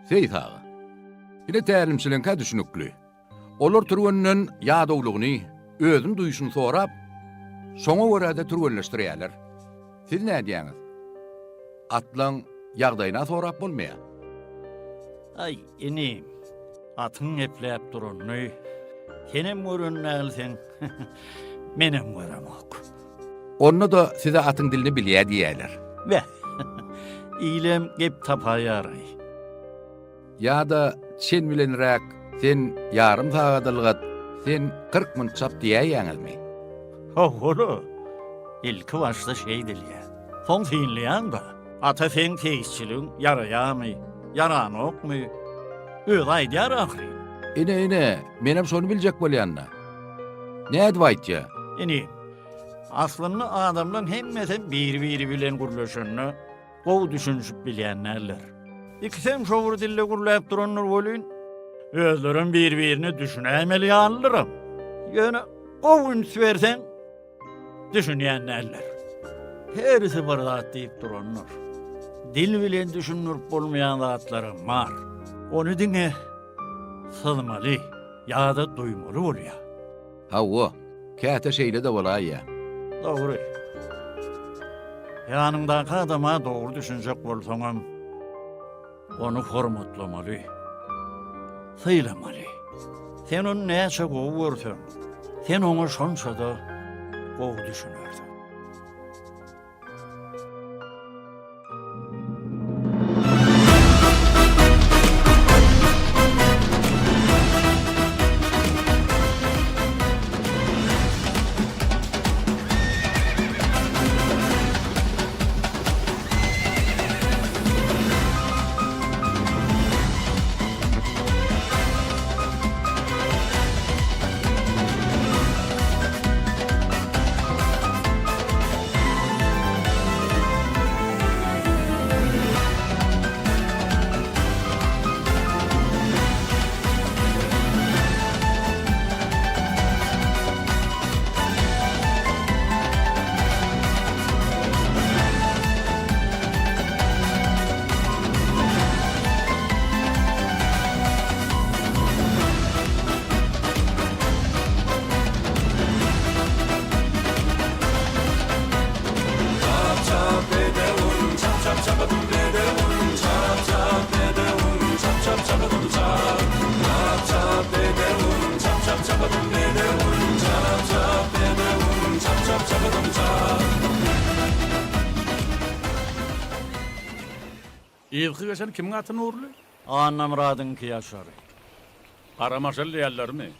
Seyit ağa. Ine tälimçilenkä düşünükli. Olar türgünden ýadawlygyny, özüň duýuşyny sorap, soňa görä-de türgünleşdirýärler. Siz näme diýäňiz? Atlaň ýagdaýyna sorap bolmaýar. Ay, inim. Atın epläp durany. Senem görün näilsen, menem göremok. Onda da size atın dilini bilýär diýärler. Ve, ilem gep tapaýaray. Ya da sen bilenirek, sen yarım sagadylgat, sen 40 mın çap diýäýäňizmi? Oğlu, ilki başta şey dilýär. Son fiilliýän da, ata sen teýisçiliň yaraýamy, yaranokmy? Öz aýdýar ahry. Ine, menem şonu biljek bolýanna. Näde aýtja? Ini, aslında adamdan hemmeten bir-biri bilen gurlaşanna, gow düşünşüp bilýänler. İkisem şowur dille gurläp duranlar bolýan, özlerin bir-birini düşünämelýärler. Ýöne gowun sübersen düşünýänler. Herisi bir zat diýip duranlar. Dil bilen düşünürip bolmaýan zatları var. Onu diňe sızmaly, ýa-da duýmaly bolýar. Hawa, käte şeýle de bolaýa. Doğru. Yanımdaki adama doğru düşünecek bolsaňam, onu hormatlamaly, syýlamaly. Sen onu näçe gowy görsen, sen onu şonça da gowy düşünersin. Ilki geçen kimin atını uğurlu? Annamradınki ýaşary. Karamaşal diýerler mi?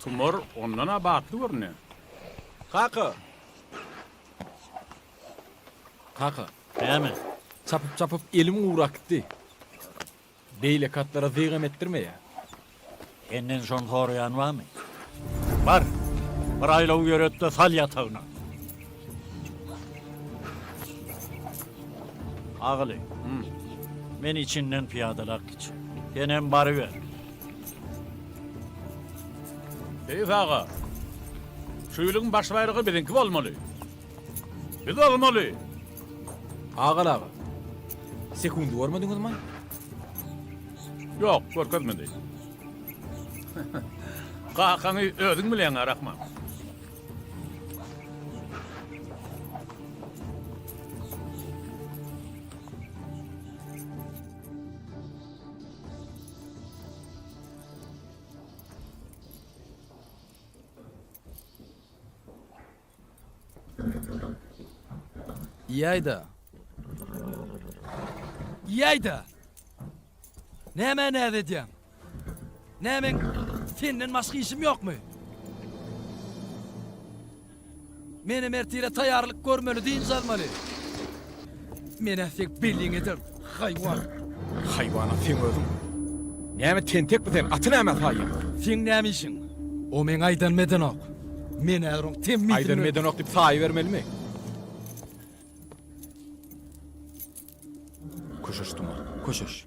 Tumor ondan abatly görünýär. Kaka. Kaka. Näme? Çapıp elim uğrak gitti. Beyle katlara zıygam ettirme ya. Enden şon horayan barmy? Bar. Bir aýlaw ýöretde sal ýatagına. Ağaly. Men içinden piyadalar geçir. Genem barıver. Seyit ağa, şu ýylyň baş bayragy bizinki bolmaly. Biz olmaly. Ağal ağa. Sekundu görmediňiz mi? Yok, görkezmedi. Kakany özüň bilen arakma. Yayda. Yayda. Näme näde diýäň? Nämen senden başga işim ýokmy? Meni mertire taýarlyk görmeli diýin zalmaly. Men äsek bildiň eder, haýwan. Hayvana sen özüm. Näme tentek bilen atı näme taýýar? Sen näme işin? O men aýdan medenok. Men äroň temmidin. Aýdan medenok diýip saýy bermelimi? Koşuş Tumar, koşuş.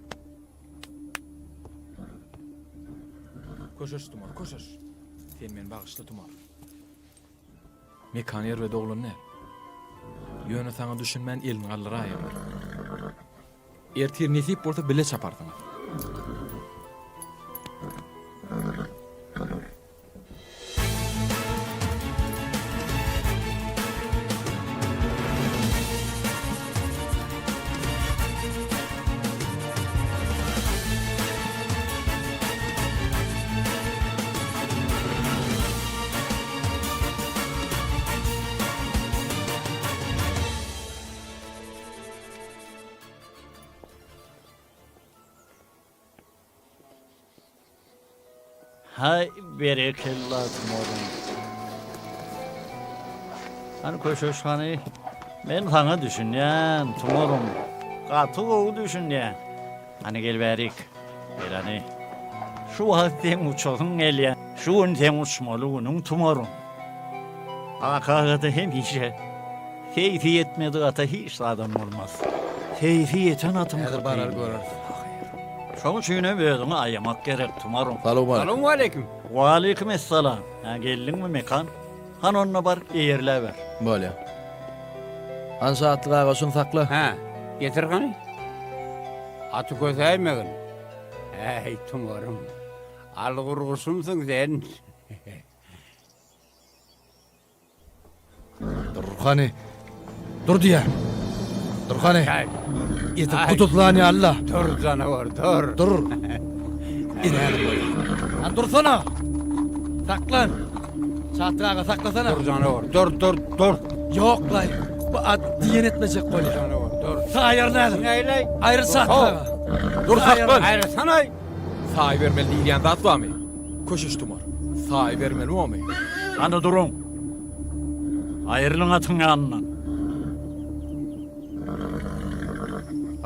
Koşuş Tumar, koşuş. Sen men bagışly Tumar. Mekaner we doglan ne? Ýöne saňa düşünmän elin gallara aýar. Ertir nesip bolsa bile çapardyň. Hay berekellah tumorum. Hani koşuş hani ben sana düşünýän tumorum. Gaty gowy düşünýän. Hani gel berik. Gel hani. Şu wagtden uçogyň gelýän. Şu günden uçmalygynyň tumorum. Akagada hemişe keyfi etmedi ata hiç adam olmaz. Keyfi eten atım. Häzir barar görür. Şoň şüýne özüňi aýamak gerek tumorum. Salamu aleykum. Wa aleykumussalam. Ha geldinmi mekan? Han onna bar eýerle ber. Bolýa. Han saatlyk agaşyň sakla. Ha, getir gani. Atı kösäýmegin. Hey tumarım. Al gurgusumsun sen. Dur hani. Dur diýär. Dur hani. Hey, Ýetip Ay. kutuklany Allah. dur canavar, dur. Dur. İner. Lan dursana. Saklan. Saatlyk aga saklasana. Dur canavar, dur. Yok lan. Bu at diyen etmeyecek bolýar. Canavar, dur. Sayır nerede? Neyley? Ayrı saatlyk aga. Dur saklan. Hayır, sana. Saý bermeli diýen zat barmy? Koşuş tumar. Saý bermeli bolmy? Hani durun. Ayrılın atın yanından.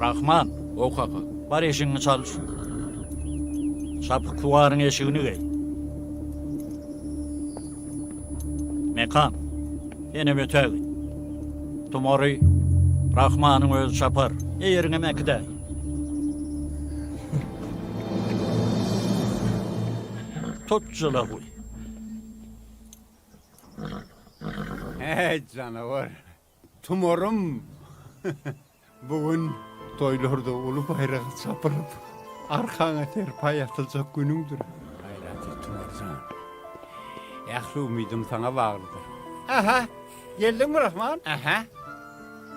Rahman, O kaka. bar eşiňi çalış. Sapık duvarın eşigini gey. Mekan, yine ötegi. Tumori, Rahman'ın öz çapar. Eýerine mekde. Tutçula huy. Hey canavar. Tumarım. Bugün toylarda ulu bayrağı çapırıp arkana terpay atılacak günündür. Hayratı tumarsan. Yaxşı umidim sana bağlıdır. Aha. Geldin mi Rahman? Aha.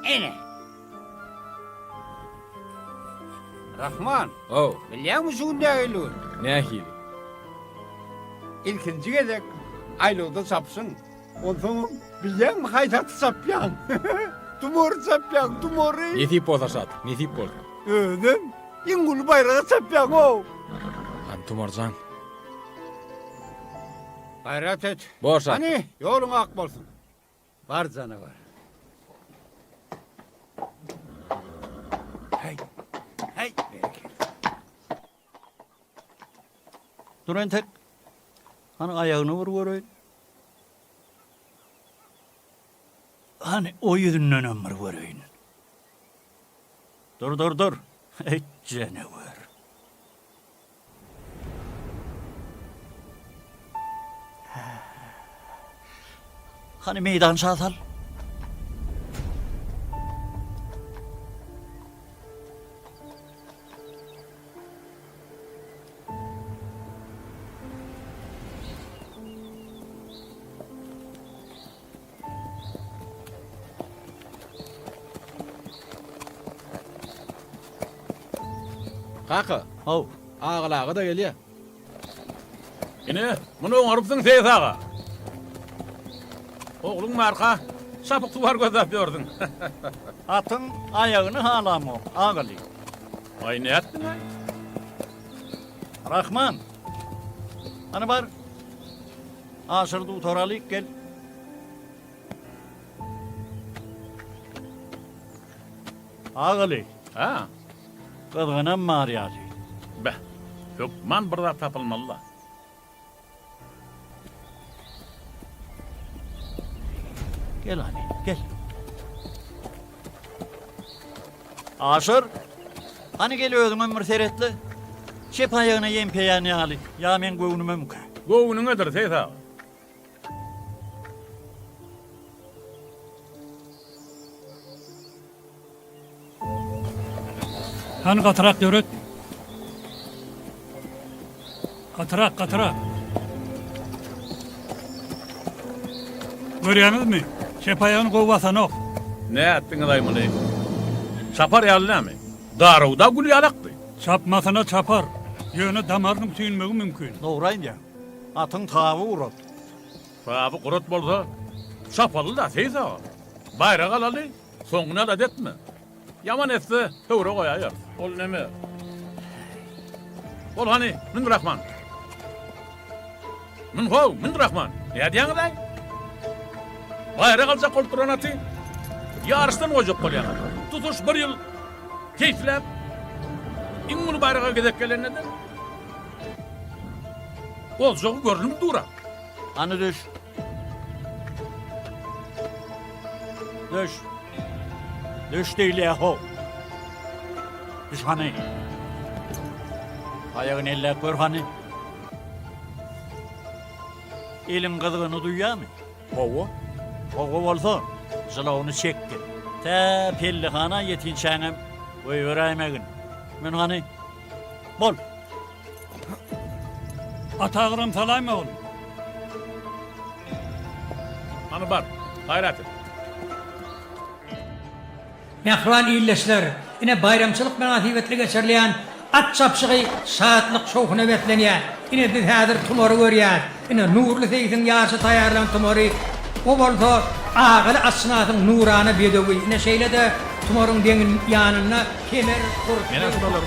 Ene. Rahman. Oh, Biliyor musun ne aylığı? nähili? İlkinci gedek aylığı sapsın. Ondan biliyor musun haydatı sapyan? Tumor sapyan, tumori. Nesip bolsa sat, nesip bolsa. Ödüm. İngul bayrağı sapyan o. Han tumarjan. Gayret et. Boşa. Hani yolun ak olsun. Var canavar. Hey. Hey. Bereket. Dur entek. Hani ayağını vur göreyim. Hani o yüzünden ömür göreyim. Dur. Ey canavar. Hani meydan sal. Kaka, Hov. ağlağı da gelýär. Ine, bunu oňarypsyň Seyit ağa. Oğlum marka, sapık duvar gözäp ýördüň. Atın ayağını halama ağalı. Ay ne ettin ay? Rahman. Hani var? Aşırdı utoralık gel. Ağalı. Ha, Kızgınım Mariyalı. be. Hükman burada tapılmalı. Gel hani gel. Aşır. Hani geliyordun ömür seyretli. Şep ayağına yem peyani alı. Ya men göğünüme mümkün. Goğunun edir Seyit ağa. Hani katırak dörüt. Katırak. Görüyorsunuz mu? Çepayağın kovvasan ok. Ne ettin daymını? Çapar yalı mi? Darı da gül yalaktı. Çapmasına çapar. Yönü damarının tüyünmegi mümkün. Doğrayın ya. Atın tağı uğrat. Abi kurut bolsa çapalı da teyz ağa. Bayrak alalı, sonuna da etme. Yaman etse hıvra koyayır. Ol neme? Ol hani, min Rahman. Min Rahman. Ne diyen day? Bayrak alacak koltuğuna atı. Yarıştan koyacak kolyana. Tutuş bir yıl keyiflep. İmmunu bayrağa gidip gelen nedir? Olacak görünüm dura. Hani düş. Düş değil yahu. Düş hani. Ayağın elle gör hani. Elin kızgını duyuyor mu? Hova. Oğul olsa zılavını çekti. Ta pellihana yetinçeğim ve öğrenmegin. Men hani bol. Atağırım talay mı oğlum? Hani bar, hayratım. Mehran iyilleşler, yine bayramçılık menasibetli geçirleyen at çapşığı saatlik şovuna betleniyor. Yine bir hadir tumorı görüyor. Yine nurlu seysin yarısı tayarlan tumorı. O bolsa ağılı asnatın nurana bedevi. Yine şeyle de tumorun denin yanına kemer kurup. Mene sunalar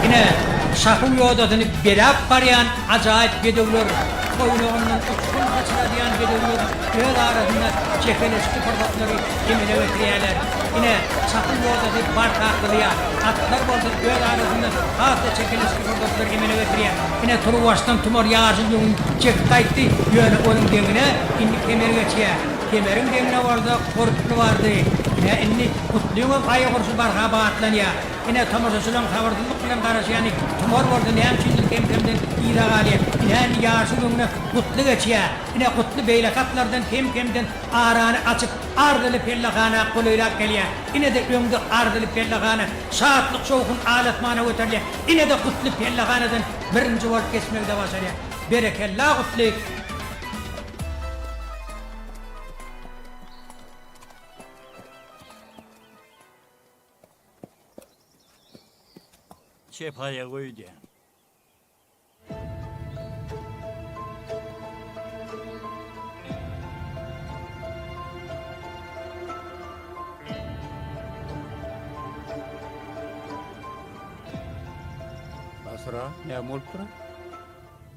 Yine şahın yodasını berap barayan acayip bedevler. Koyunağından uçkun kaçına diyen bedevler. Göl arasında çekeleşti fırlatları gemine götürüyorlar. Yine şahın yodası barkaklıya. Atlar bolsa göl arasında hafta çekeleşti fırlatları gemine götürüyor. Yine Truvaş'tan tumor yağışın yolun çek kayıttı. Yönü onun dengine indi kemer geçiyor. Kemerin dengine vardı, korkutlu vardı. Yine inni kutluyum ayı kursu barha bağıtlanıyor. Yine tamasasılan kavardılık bilen karşı yani tumor vardı ne hemçindir kemkemden iyila galiye. Yine yağışı önüne kutlu geçiyor. Yine kutlu beylakatlardan kemkemden ağrağını açıp ardılı pellakana koluyla geliyor. Yine de önde ardılı pellakana saatlik soğukun ağlatmana götürüyor. Yine de kutlu pellakanadan birinci volt kesmekte başarıyor. Berekellah kutlu. Çepaya koydu. Asra ne olup tura?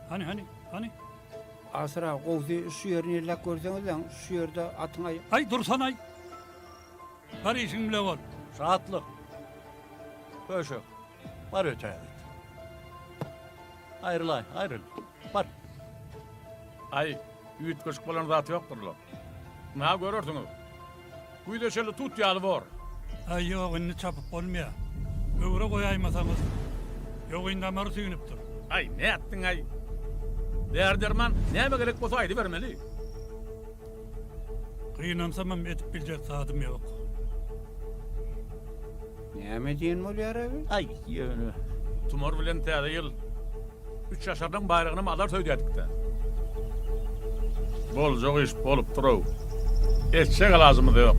Hani? Asra kovdu şu yerini elle görseniz lan şu yerde atın ayı. Ay dursan ay. Var işin bile var. Rahatlık. Köşük. Var öte. Ayrıl. Var. Ay, üyüt köşk falan zatı yoktur lan. Ne görürsünüz? Kuyda şöyle tut yalı var. Ay yok inni çapıp olmuyor. Öğre koyaymasanız. Yok indi damarı suyunuptur. Ay ne ettin ay? Derman neme gerek olsa aydı vermeli. Kıyınamsamam etip bilecek saatim yok. Ne diyen oluyor abi? Ay yönü. Tumor bilen teyze yıl 3 yaşardan bayrağını alar söyledik de. Bol çok iş bolup duru. Eşek lazımı da yok.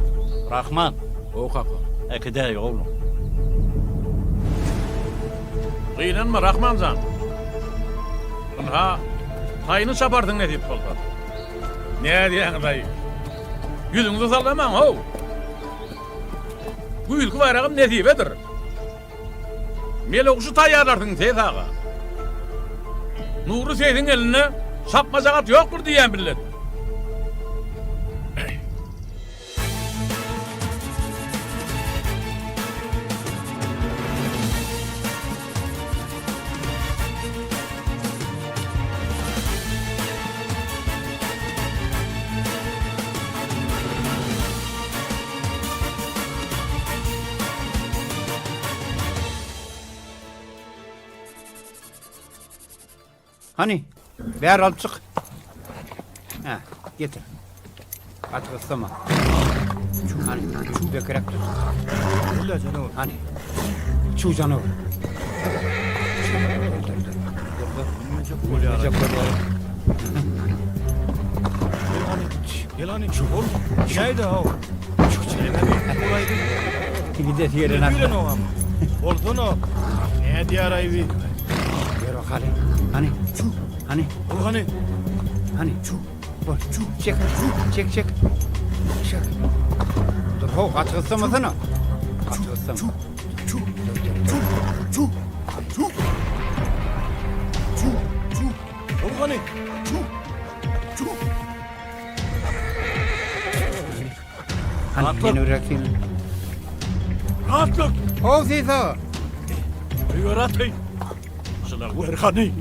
Rahman. O kaka. Ekide oğlum. Kıynanma Rahmancan. Ha, hayını çapardın ne deyip kolpa. Ne diyen dayı? Yüzünüzü sallamam ho. Bu ülkü bayrağım ne diyebedir? Mele okuşu tayyarlardın teyze ağa. Nuru seydin eline sapmacakat yoktur diyen millet. Hani? Ver al çık. Ha, getir. Atgıslama. Hani şu bekerek tut. Öyle canım. Hani şu canavar. Yelani çubul. Şeyde ha. Şu çeleme bir olaydı. Bir de yerine Bilen o ama. Olsun o. Ne diğer ayı? Yürü bakalım. Hani şu. Hani. O hani. Hani şu. Bak şu. Çek. Çek. Çek. Dur ho. Atgıslama sana. Atgıslama. O hani. Hani yeni bırakayım. Rahatlık. Ho Zeyza. Yöratay. Sıla ver hani.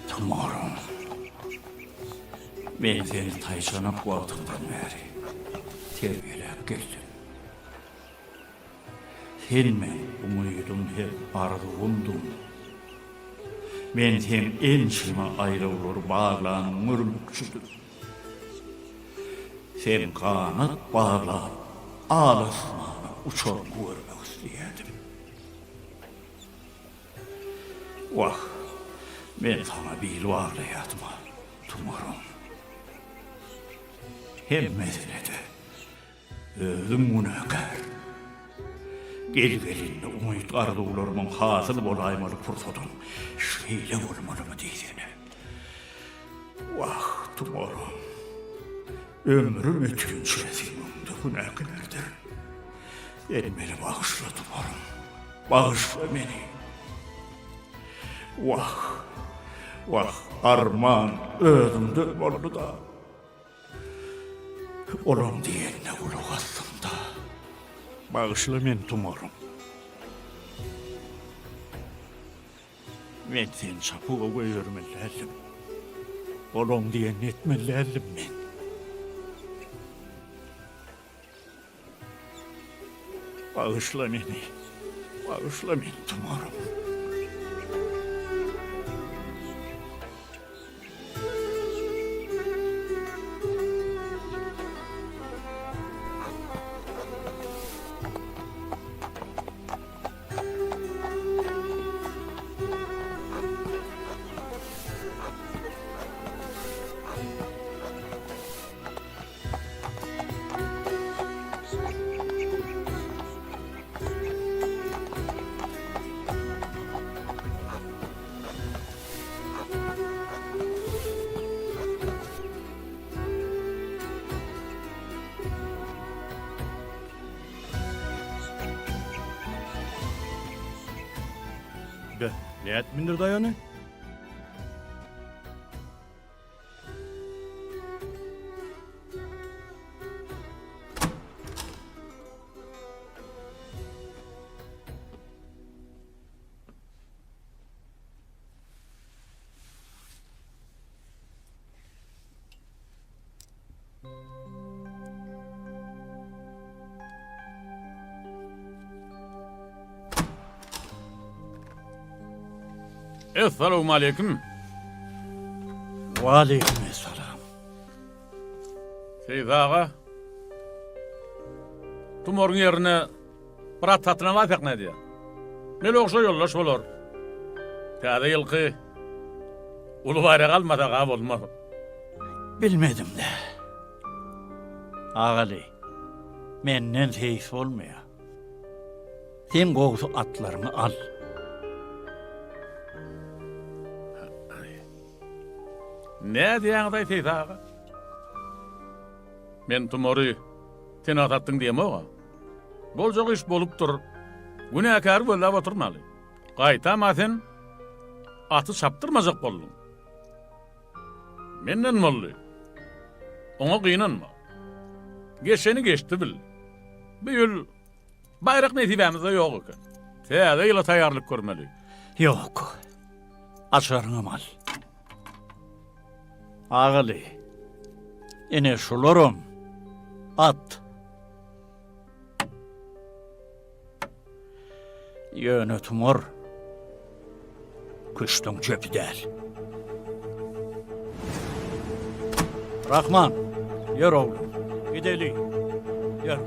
Tumorum. Ben seni Tayşan'a kuatından beri terbiyelep geldim. Sen mi umudum hep arzundum. Ben sen en şıma ayrı olur bağlan mürmükçüdür. Sen kanat bağla ağlasmana uçar görmek isteyedim. Vah, ben sana bir varlayatma, tumarım. Hem meselede özüm münakar. Gelgelinle umut arzularımın hasıl olaymalı fırsatım şöyle olmalı mı diyene. Vah tumarım. Ömrüm ötün süresinimde bu ne kadardır. Beni bağışla tumarım. Bağışla beni. Vah arman özümde oldu da. Olam diyenine kulak astım da. Bağışla beni tumarım. Ben seni çapığa koyuyormeliydim. Olam diyen etmeliydim ben. Bağışla beni. Bağışla beni tumarım. Ne etmindir dayanı? Esselamu aleyküm. Ve aleykümselam. Seyit ağa. Tumorun yerine bırak tatına lapak ne diye. Meli okşa yollaş olur. Kâde yılkı. Ulu bayrak almadan ağab olmaz. Bilmedim de. Ağali, menden teyif olmuyor. Sen koğusu atlarını al. Ne diyen day Seyit ağa? Men tumoru sen atattın diyem oğa. Bolcak iş bolup dur. Günahkar böyle oturmalı. Qayta sen atı çaptırmazak boldun. Menden mollu. Ona kıynanma. Geçeni geçti bil. Bir yıl bayrak netibemizde yok iken. Teyade yıla tayarlık görmeli. Yok. Açarını al. Ağali, ene şularım. At. Yöne tumor. Kıştın çöpü değil. Rahman, yer oğlum. Gidelim. Yer.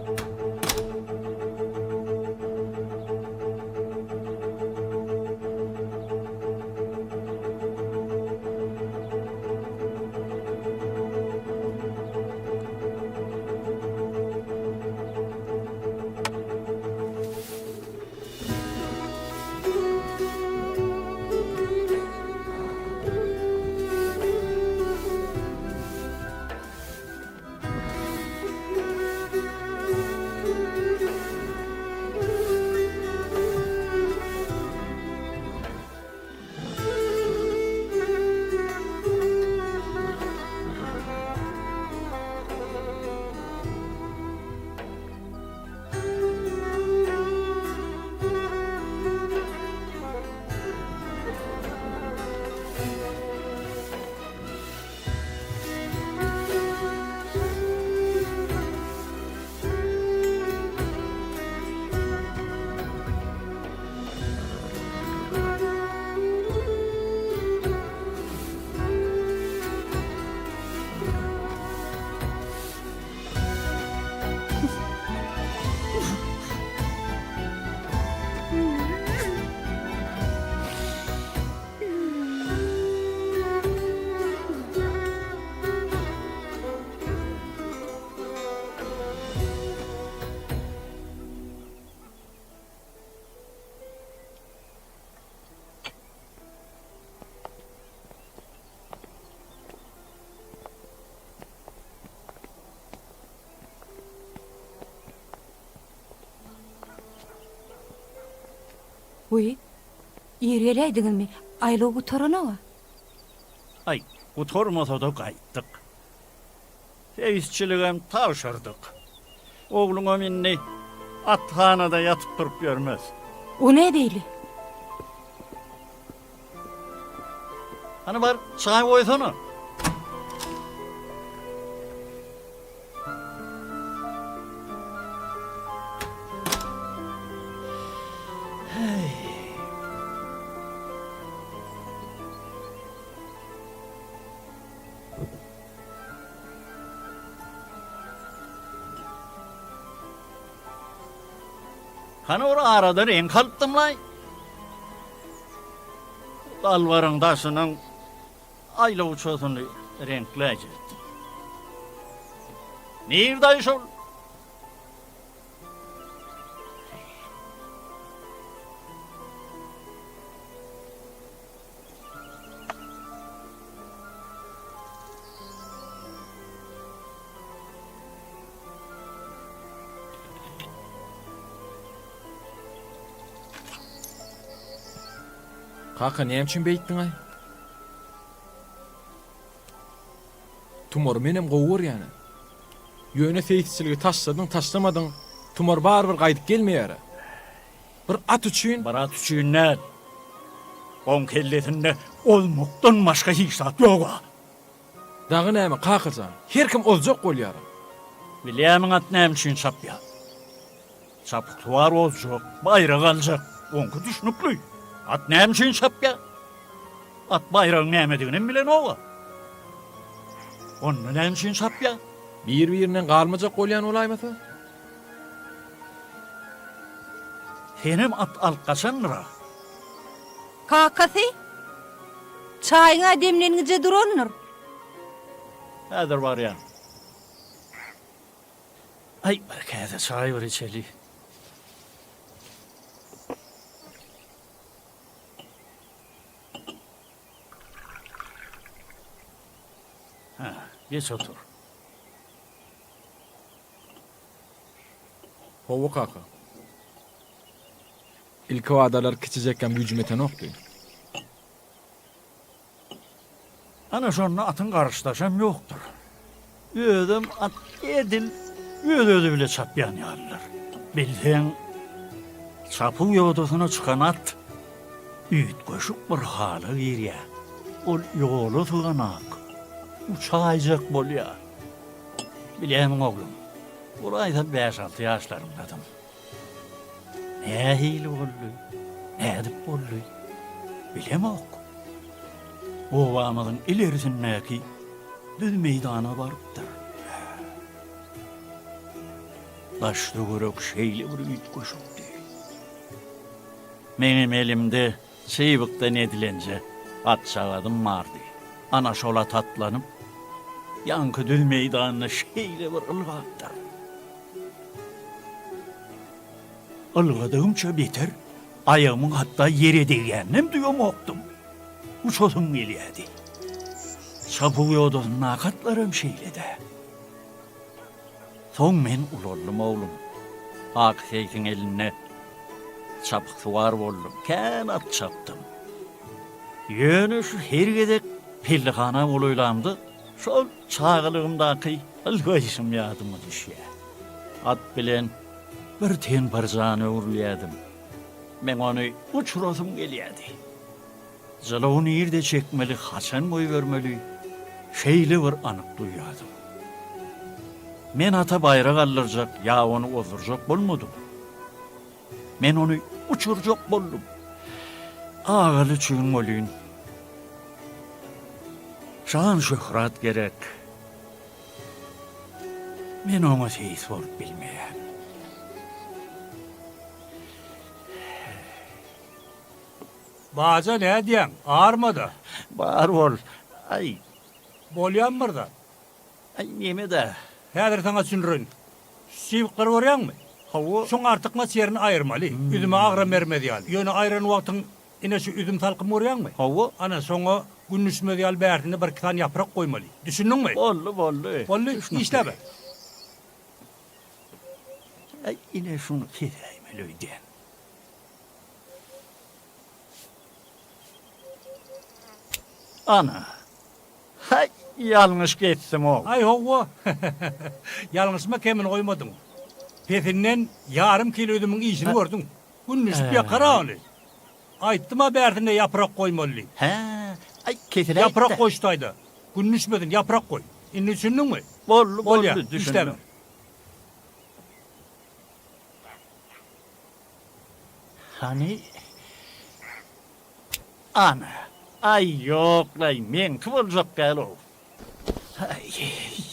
Uy, ýereleýdiňiz mi? Aýlagy torana. Ay, bu tormasa da kayttık. Feizçiligem tavşırdık. Oğluna minni athanada yatıp durup görmez. O ne beýli? Hani var çay koysana. Hani ora arada renk kalıptım lay. Dalvarın taşının ayla uçosunu renkleyecek. Neredeymiş ol? Kaka näme üçin beýtdiň ay? Tumor menem gowur ýani. Ýöne feýtçiligi taşsadyň, taşlamadyň, tumor barbyr gaýdyp gelmeýär. Bir at üçin, Barat üçünler. On kelletinde olmuktan başka hiç zat yok. dagy näme kakajan? Her kim oljak bolýar. Bilýämiň at näme üçin çapýa. Çapyklar olacak, bayraq alacak. Onku düşnükli. At näme üçin çapýa? At bayrağın nämedigini bilen oga. Onu näme üçin çapýa? Bir-birinden galmajak bolýan olaýmasa? Senem at alqaşanra. Kakasy? Çaýyňa demlenige duranlar. Häzir var ya. Ay, bir käze çay bir içeli. Ha, geç otur. Howa kaka. İlk wadalar kiçijekken büjümeten okdy. Ana şonunla atın karıştaşam yoktur. Ödüm at edil, ödü bile çapyan yarlar. Bildiğin çapı yodosuna çıkan at, üyt koşup bir halı giriye. Ol yolu tığanak, uçayacak bolya. Bileyim oğlum, burayı da 5-6 yaşlarımdadım. Ne hili bollu, ne edip bollu, bilemok. Ovamızın ilerisindeki düz meydana barıptır. Başlı görük şeyli bir üyt koşuktu. Benim elimde çeyvıktan edilence at çağadım vardı. Ana şola tatlanıp, yankı düz meydanına şeyli bir ılgattır. Ilgadığımça biter, ayağımın hatta yere değennem duyamoktum. Uçodum geliyedi. Çapıyordum nakatlarım şeyle de. Son men ulollum oğlum. Ak seytin eline çapık suvar oldum. Kenat çaptım. Yönü şu her gedek pillihana oluylamdı. Şol çağılığımdaki ılgayışım yadıma düşüyor. At bilen bir ten barzanı uğurlayadım. Ben onu uçurasım geliyedi. Zalağını yerde çekmeli, haçan boy vermeli, şeyli bir anık duyadım. Men ata bayrak alırcak, ya onu olduracak bolmadım. Men onu uçuracak boldum. Ağalı çığın oluyun. Şan şöhrat gerek. Men ona seyis olup bilmeyen. Baza ne diyen? Ağırmadı. Bağır bol. Ay, Bolyan burada. ay neme de. Häzir sana sündürün. Sivklar görýän mi? Havu. Şoň artık mas yerini ayırmaly. Üzüme agra bermedi ýaly. Ýöne ayran wagtyň ine şu üzüm talkym görýän mi? Havu. Ana soňa günnüsmedi ýaly bärtine bir kitan ýaprak goýmaly. Düşündiňmi? Bollu. Bolly işlebe. Ay, yine şunu kireyim elöyden. Ana. Hay, yanlış gittim o. Ay howa. Ýalňyşma kemin goýmadyň. Petinden yarım kilo üzümün işini gördün. Günnüs bir karaly. Aýtdyma bärtine ýaprak goýmaly. He, ay ketireyim Yaprak de. koştaydı. Günnüsmedin yaprak koy. İnni düşündün mü? Bollu, Bolya, düşündüm. işleme. Hani? Ana. Ay yok lay, men kıvılcak gel o. Ay,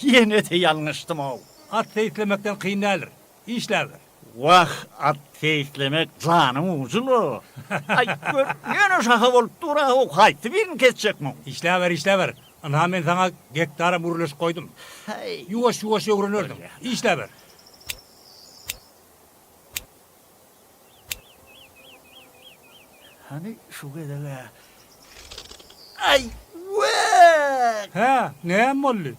yine de yanlıştım o. At seyitlemekten kıynalir. İşlerdir. Vah, at teyitlemek canım uzun o. Ay, gör, yine şaka olup dura o. Haydi birini kesecek mi? İşlever. Ana men sana gektara muruluş koydum. Hay. Yuvaş öğrenirdim. İşlever. Hani şu kadar. Ay, vah! He, neyem molli?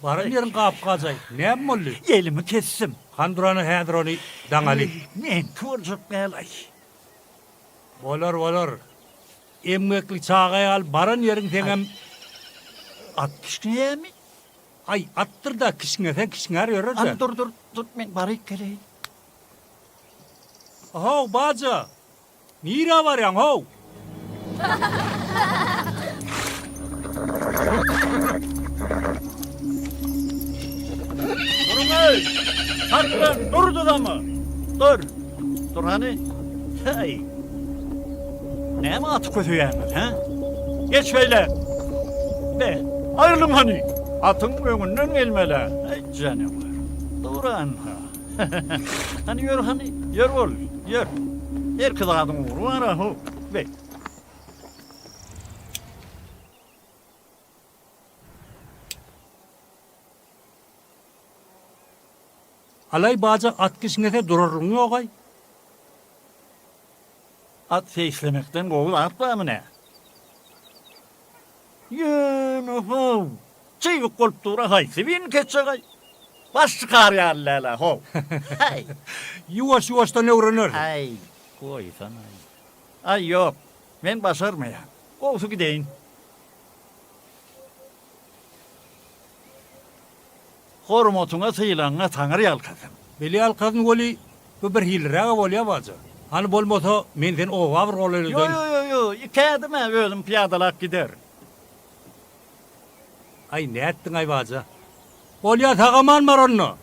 Barın yerin kap kazay. Neyem molli? Elimi kessim. Kanduranı hedroni dangali. Men kıvılcak gel ay. Bolar. Emgekli çağay al barın yerin tenem. At kişneye mi? Ay attır da kişner yörürse. An dur, men barık geleyim. Ho baca. Nira var yan ho. Durun ey! Sarkın, durdu da mı? Dur hani. Hey! Ne mi atı kötü yani, ha? Geç böyle. Ne? Ayrılın hani. Atın önünden gelmeli. Ay canım var. Duran ha. Hani yürü hani. Yürü ol, yürü. Her kız adamı vur, var ha. Bek. Alay baca at kişnete dururun yok ay. At feyslemekten kovul atla mı ne? Yönü çeyvik kolup dura haysi bin keçecek ay. Baş çıkar ya lala hov. Hay. Yuvaştan öğrenir. Ay. Koy sana ay. Ay yok. Ben başarmayan. Kovsu gideyim. Hormotuna sıyılanına tanır yalkasın. Beli al kadın goli bu bir hilraga bolya baca. Hani bolmasa menden o var rolleri dön. Yo. Kedime özüm piyadalak gider. Ay ne ettin ay baca? Bolya tağaman var onu.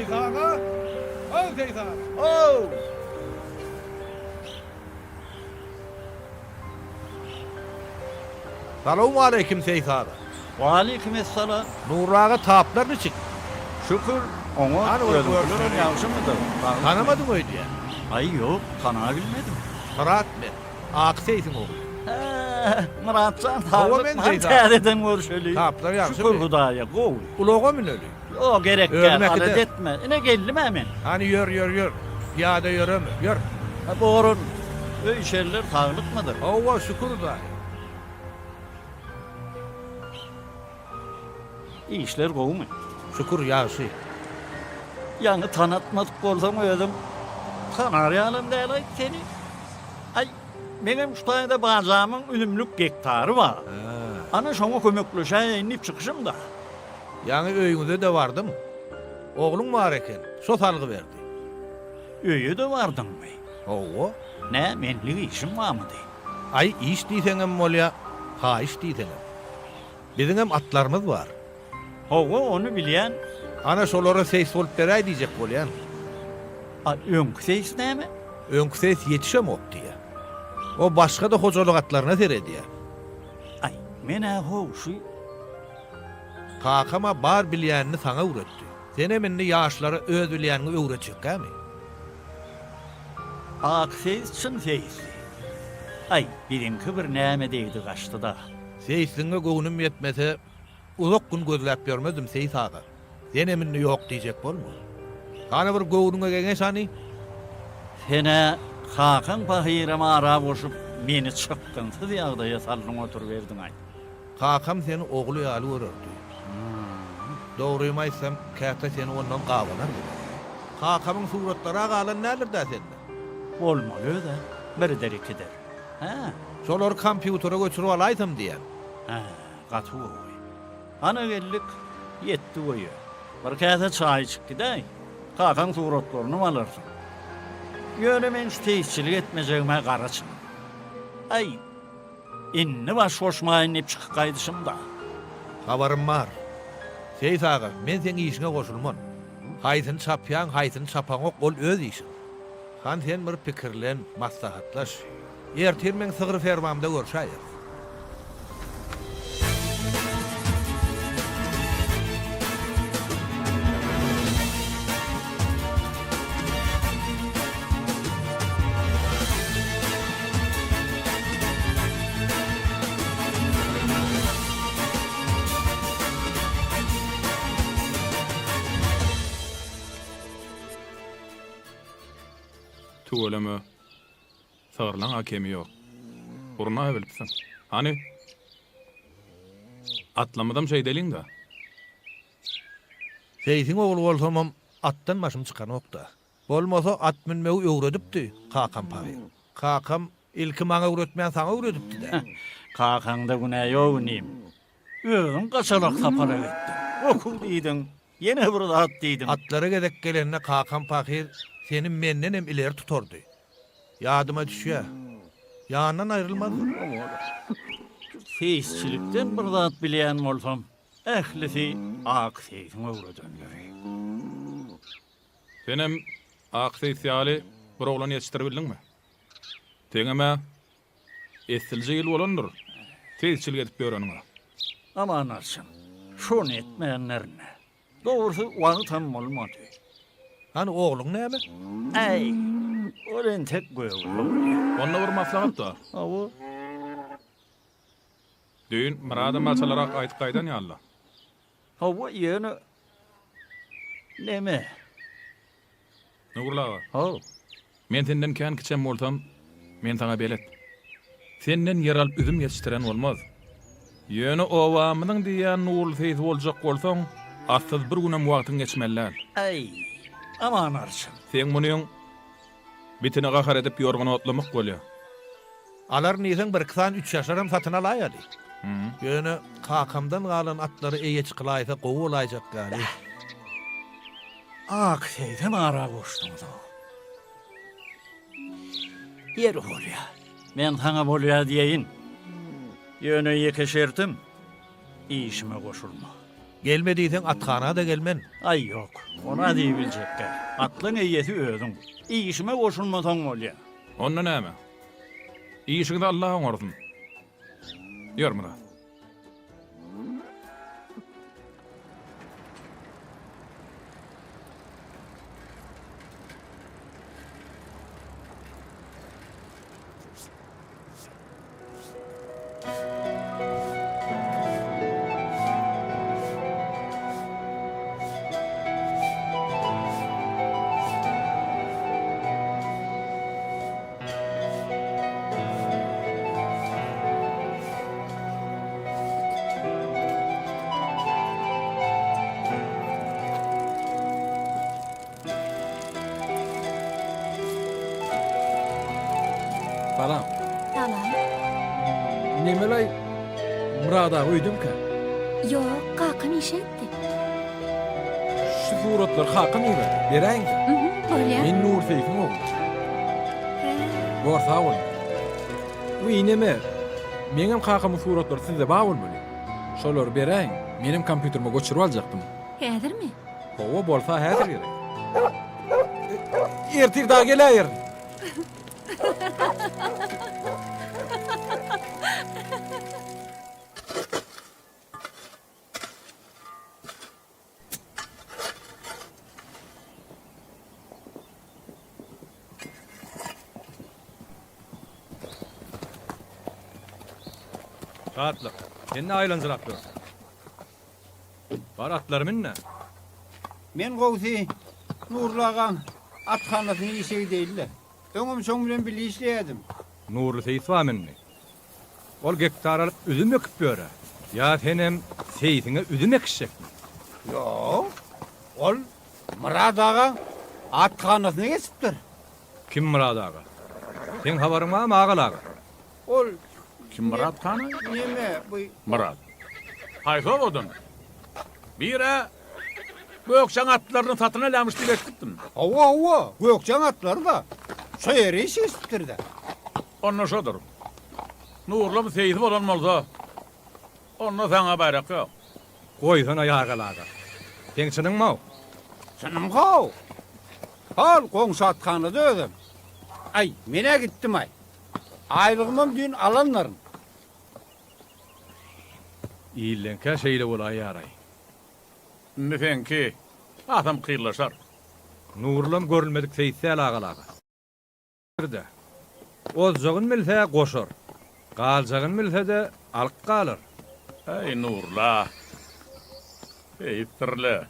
Seyit ağa. Ol Seyit ağa. Oh! Salamu aleyküm Seyit ağa. Ve aleykümselam. Nurağa taplar mı çık? Şükür ona Hani o öldüm. gördün mü? Yavşı mıdır? Tanımadın mı öyle ya? Ay yok, kana bilmedim. Murat ben. Ak Seyit'in oğlu. Muratcan Hava ben tağlık Zeyda. tədədən görüşeli. Taplar yavşı Şükür mı? Hudaya, qov. Ulağa mı öyle? O gerek Ölmek gel, alet de. etme. Ne geldim hemen. Hani yör. Piyade yürü mü? Yür. Borun. Öy şeyler tağlık mıdır? Ova şükür da. İyi işler qov mu? Şükür yavşı. Yani tanıtmadık olsam ödüm. Tanarıyalım değil ay seni. Ay, benim şu tane de bacağımın ünümlük gektarı var. Ana şuna kömekleşe inip çıkışım da. Yani öyünde de vardım. Oğlum var eken. Sotalgı verdi. Öyü de vardın mı? Ova. Ne, menlik işim var mı değil? Ay iş diysenem molya. Ha iş diysenem. Bizim hem atlarımız var. Ova onu bilen, Ana şolara seyis olup beray diyecek bolyan. önküseyiz ne mi? Önkü seyis yetişem ok diye. O başka da hocalık atlarına teredi ya. Ay, mene hoşu. Kakama bar bilyenini sana öğretti. Sen eminni yaşlara öz bilyenini öğretecek mi? Akseyiz çın seyiz. Ay, birinki bir neme deydi kaçtı da. Seyisliğine göğünüm yetmese uzak gün gözlep görmedim seyis ağa. Sen eminni yok diyecek bol mu? Kana bir göğününe geňeş hani? Sene kakan bahirama ara boşup beni çıkkınsız yağdaya sallın otur verdin ay. Kakam seni oğlu yalı örürdü. Doğruymaysam kâta seni ondan qavanar. Kakamın suratlara qalan nälir da sende? Olmalı da, bir der iki der. Ha, Şolar kompýutere göçürüp alaýsam diýen. ha, katı oy. Ana geldik, yetti oyu. Bir kâta çay çıktı da, kakan suratlarını alırsın. Yöne men teyisçilik etmeyeceğime karıçın. Ay, inni baş hoşma inip çıkıp kaydışım da. Habarım var. Seyit ağa, men seni işine koşulman. Haytın çapyan, haytın çapan ok, ol öz işin. Han sen bir pikirlen, maslahatlaş. Ertir men sığır fermamda görüşäýär. Tuğulama. Sağırlan hakemi yok. Urna bilipsin. Hani? Atlamadım şey delin da. Seyit'in oğlu bolsamam attan başım çıkan okda. Bolmasa at minmeği öğretipdi kakam pağı. Kakam ilki maňa öğretmeýän saňa öğretipdi de. Kakanda güne yok neyim. Öğün kaçarak tapara ettin. Okul deydin, yine burada at deydin. Atlara gedek gelenine kakam pağı senin menden hem ileri tutordu. Yadıma düşüyor. Yanından ayrılmaz. Feysçilikten burada at bileyen olsam, ehlisi ak seyfine uğradan yürü. Senem akse isyali bir oğlan yetiştirebildin mi? Teňeme essilce yıl olandır. Tezçilik edip öğrenme. Aman arşın, şunu etmeyenler ne? Doğrusu vağı tam olmadı. Hani oğlun ne mi? Ey, olen tek göğülüm. Onda bir maslahat da. Avu, Düğün mırada maçalarak aytıp kaydan ya Allah. avu yeni... Neme? Nurlağa. Avu, Men senden kän kiçem bolsam, men sana belet. Senden yer alıp üzüm yetiştiren olmaz. Ýöne owamynyň diýen nurly feýz boljak bolsaň, asyz bir günem wagtyň geçmellär. ey, aman arşın. Sen munyň bitine gahar edip ýorgany otlamak bolýar. Alar niýeň bir kısan 3 ýaşaram satyn alaýady. Ýöne kakamdan galan atlary eýe çykylaýsa gowy olaýjak gali. Ak seyfim ara koştum da. Yer bolya. Men sana bolya diýeýin. Ýöne ýekeşerdim. İşime koşulma. Gelmediysen atkana da gelmen. Ay yok, ona diýibiljekkä. Atlyň eýesi özüň. İşime goşulmasaň bolýar. Onda näme? İşigini Allah'a oňardyň. Ýör Murat. Balam, Salam. nemelay Murada uydum-ka? Yok, kakam iş etti. Şu suratlar hakym ýa, beräň. Bolýar. Men Nur Seyfim oğlum. Bor sağ ol. Bu ineme. Meňem kakamy suratlar sizde baý bolmaly. Şolar beräň. Menim kompýuterime göçürip aljaktym. Häzirmi? Howa bolsa häzir gerek. Ertir daha geläýär. Rahatlık. Seni aylanzırap dur. Bar atlar minne. Men gowsy Nurlagan atkanasyny işe değiller. Öňüm şoň bilen birli işleýärdim. Nurlu Seyitwa minni. Ol gektar alıp üzüm ekip böre. Ya senem seyitine üzüm ekişecekmi? Yo. Ol Murad aga atkanasyny kesipdir. Kim Murad ağa? Sen habarın var mı ağal ağa? Ol Kim Murat Kany? neme bu Murat. Hayfa bodun. Bire Gökçen atlaryny tatyna lämiş diýip etdikdim. Hawa gökçen atlar da şu ýere iş kesipdir de. Onna şodur. Nurlum seyidi bolan bolsa, onna saňa baýrak ýok. Koy sana ağal ağa. Sen çynyň mı? Sanım haw. Hal goňşy atkanyda özüm. Ay mene gittim ay. Aýlygymam dün alanlaryň. İýlenkä şeýle bola ýaray. Nefenki, adam kıyırlaşar. Nurlum görülmedik seyitsel ağal ağa. Birde. Ozjagyn bilse goşar. Galjagyn bilse de alyp galar. Ey Nurla. Ey tirle.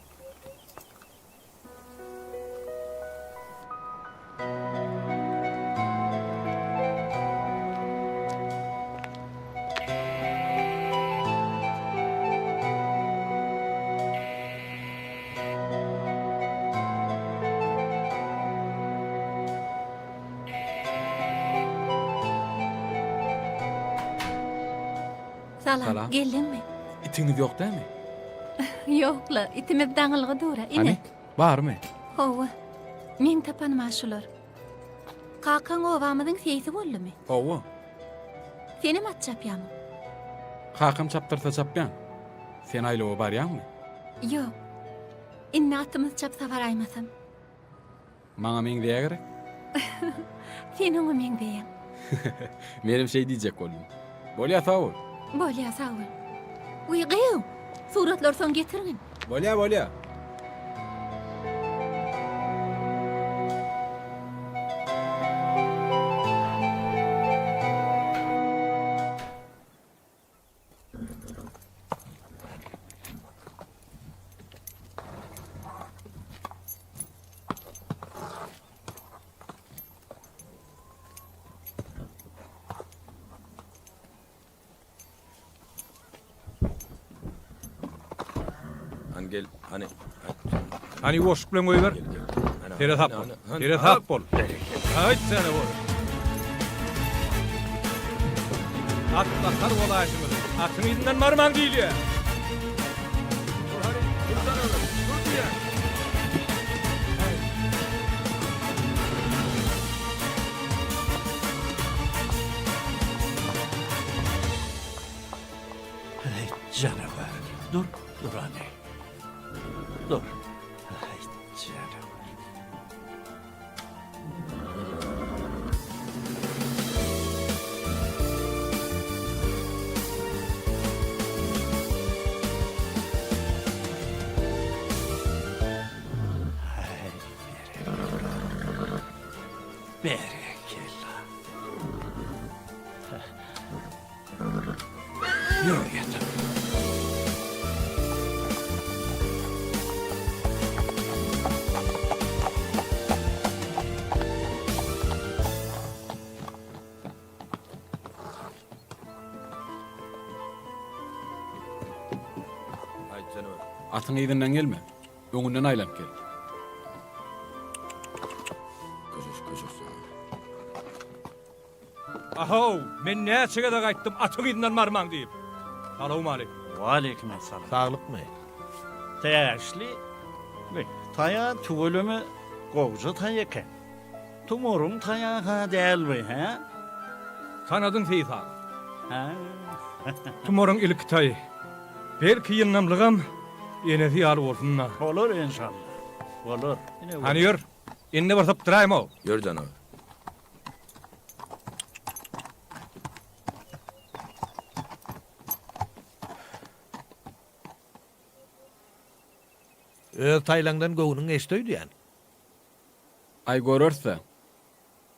Salam. Geldinmi? İtiniz yok değil mi? Yokla, itime daňylygy dura. Ine. Hani? Var mı? Howa. Men tapanma şular. Kakan ovamydyň seyisi boldymy? Owa. Seni mat çapýarmy? Kakam çaptırsa çapyan. Sen aylığı barýanmy? Yok. Inne atymyz çapsa baraýmasam. Maňa meň diýe gerek. Seni oňa men diýen. Menim şey diýjek boldum. Bolýa sağ ol. Bolýa sağ ol. Uygyň. Suratlar soň getirin. Bolýa. Gel Hani boşluk bilen koyuver. Tere tap bol. Tere tap bol. Hayt seni bol. Atlar olaşımız. Atın izinden marman değil ya. Dur hadi. Buradan öyle. Dur diye. Hey canavar. Dur anne. Dur. Haydi canım. Berekella. Yürü yeter. Haydi canım. Atın izinden gelme. Öňünden aýlanyp gel. Köşüş. Aho, men näçege de gaýtdym atyk izinden marmaň diýip. Salamu aleykum. Aleykümselam. Sağlık mı? Täşli. Bek, taya tugulümü gowja tayaka. Tumorun tayaga dälbi, ha? Tanadın Seyit ağa. Ha. Tumorun ilk taý. Belki ýylnamlygam enesi ýaly bolsunna. Olur inşallah. Olur. Hani ýör, indi baryp duraýym o. Gör canım. Öz taýlandan gowunyň eşdeýdi ýani. Ay görürse.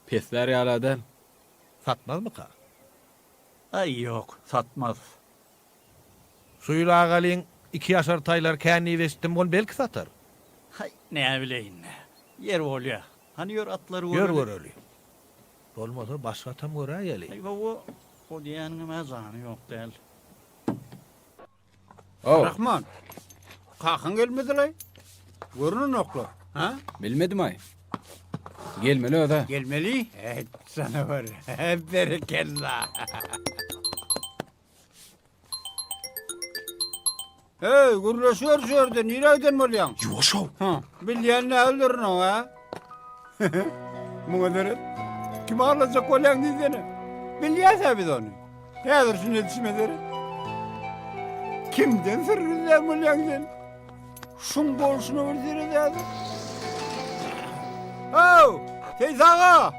Pesler ýaladan. Satmaz mı ka? Ay yok, satmaz. Suyul ağalyň 2 ýaşar taýlar käni westim bol belki satar. Hay, ne bileyin. Yer bolýa. Hani yor atları Gör göreli. Bolmasa başga tam göräýeli. Ay o diýäniň mazany yok del. Oh, Rahman. Kakın gelmediler. Görünün oklar. Ha? bilmedim ay. Gelmeli öde. Gelmeli. Evet sana var. Hep berekella. Hey, gürleşiyor şurada. Nereye gelmeliyin? Yoşaw. Ha, bilyen ne öldürün o ha? Muğadırın. Kim ağırlayacak olan diyeceğini? Bilyen tabi de onu. Nedir şu yetişmeleri? Kimden sırrı mulyandan? Şun bolşunu öldürür dedi. Ho! Teyze ağa!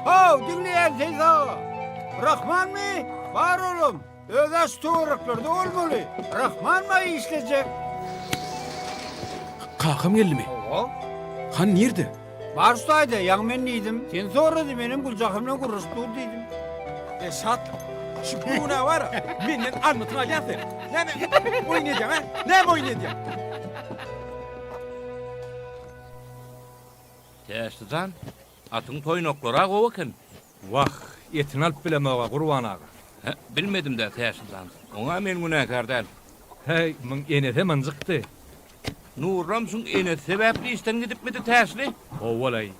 Ho! Dinleyen teyze ağa! Rahman mı? Var oğlum. Ödeş tuğruklarda olmalı. Rahman mı işleyecek? Kakam geldi mi? O? Han nerede? Barstaydı, yağmenliydim. Sen soradı benim kulcakımla kuruştu dedim. Esat. Şu bu ne var? Menden anlatına gelsin. Ne oynayacağım ha? Ne oynayacağım? Täşlijan, atyň toýnoklara gowaken. Vah, etini alıp bilemewa Gurban ağa. Bilmedim de Täşlijan. Oňa men günäkar däl. Hey, men enese manzykdy. Nurram şun ene sebäpli işten gidipmidi Täşli? O bolay.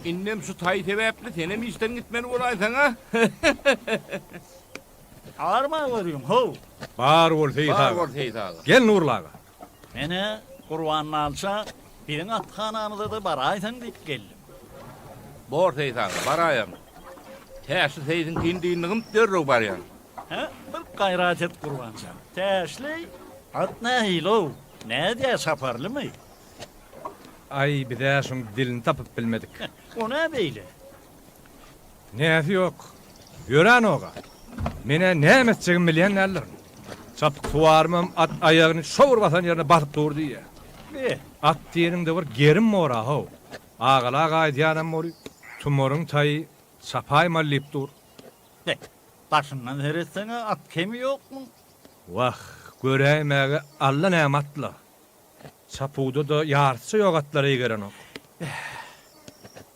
Innem şu taý sebäpli senem işten gitmeli bolaýsaň ha? Arma görüyorum, ho. Bar bol Seyit Bar ağa. bol Seyit ağa. Gel Nurla ağa. Mene kurbanını alsa, birin atxanamıza da baraýsan diýip geldim. Bor Seyit ağa, baraýam. Täşli Seyit'in kindiýindigim dörrüg barýan. Ha? Bir gayrat et kurbansa. Täşli, at ne hilo? Ne diye saparlı mı? Ay bir de şun dilini tapıp bilmedik. O ne beyle? Näsi yok. Gören oğa. Mene ne emetsegim bilyen ellerin. Çapık suvarmam at ayağını şovur basan yerine basıp durdu ya. Be, At diýerimde bir gerim mora ho. Ağala gaýdýanam mori. Tumorun taý sapay mallyp dur. be. Başından heretsene at kemi yok mu? Vah, göräýmäge alla nämatla. Sapuda da ýarçy ýok atlary geren ok.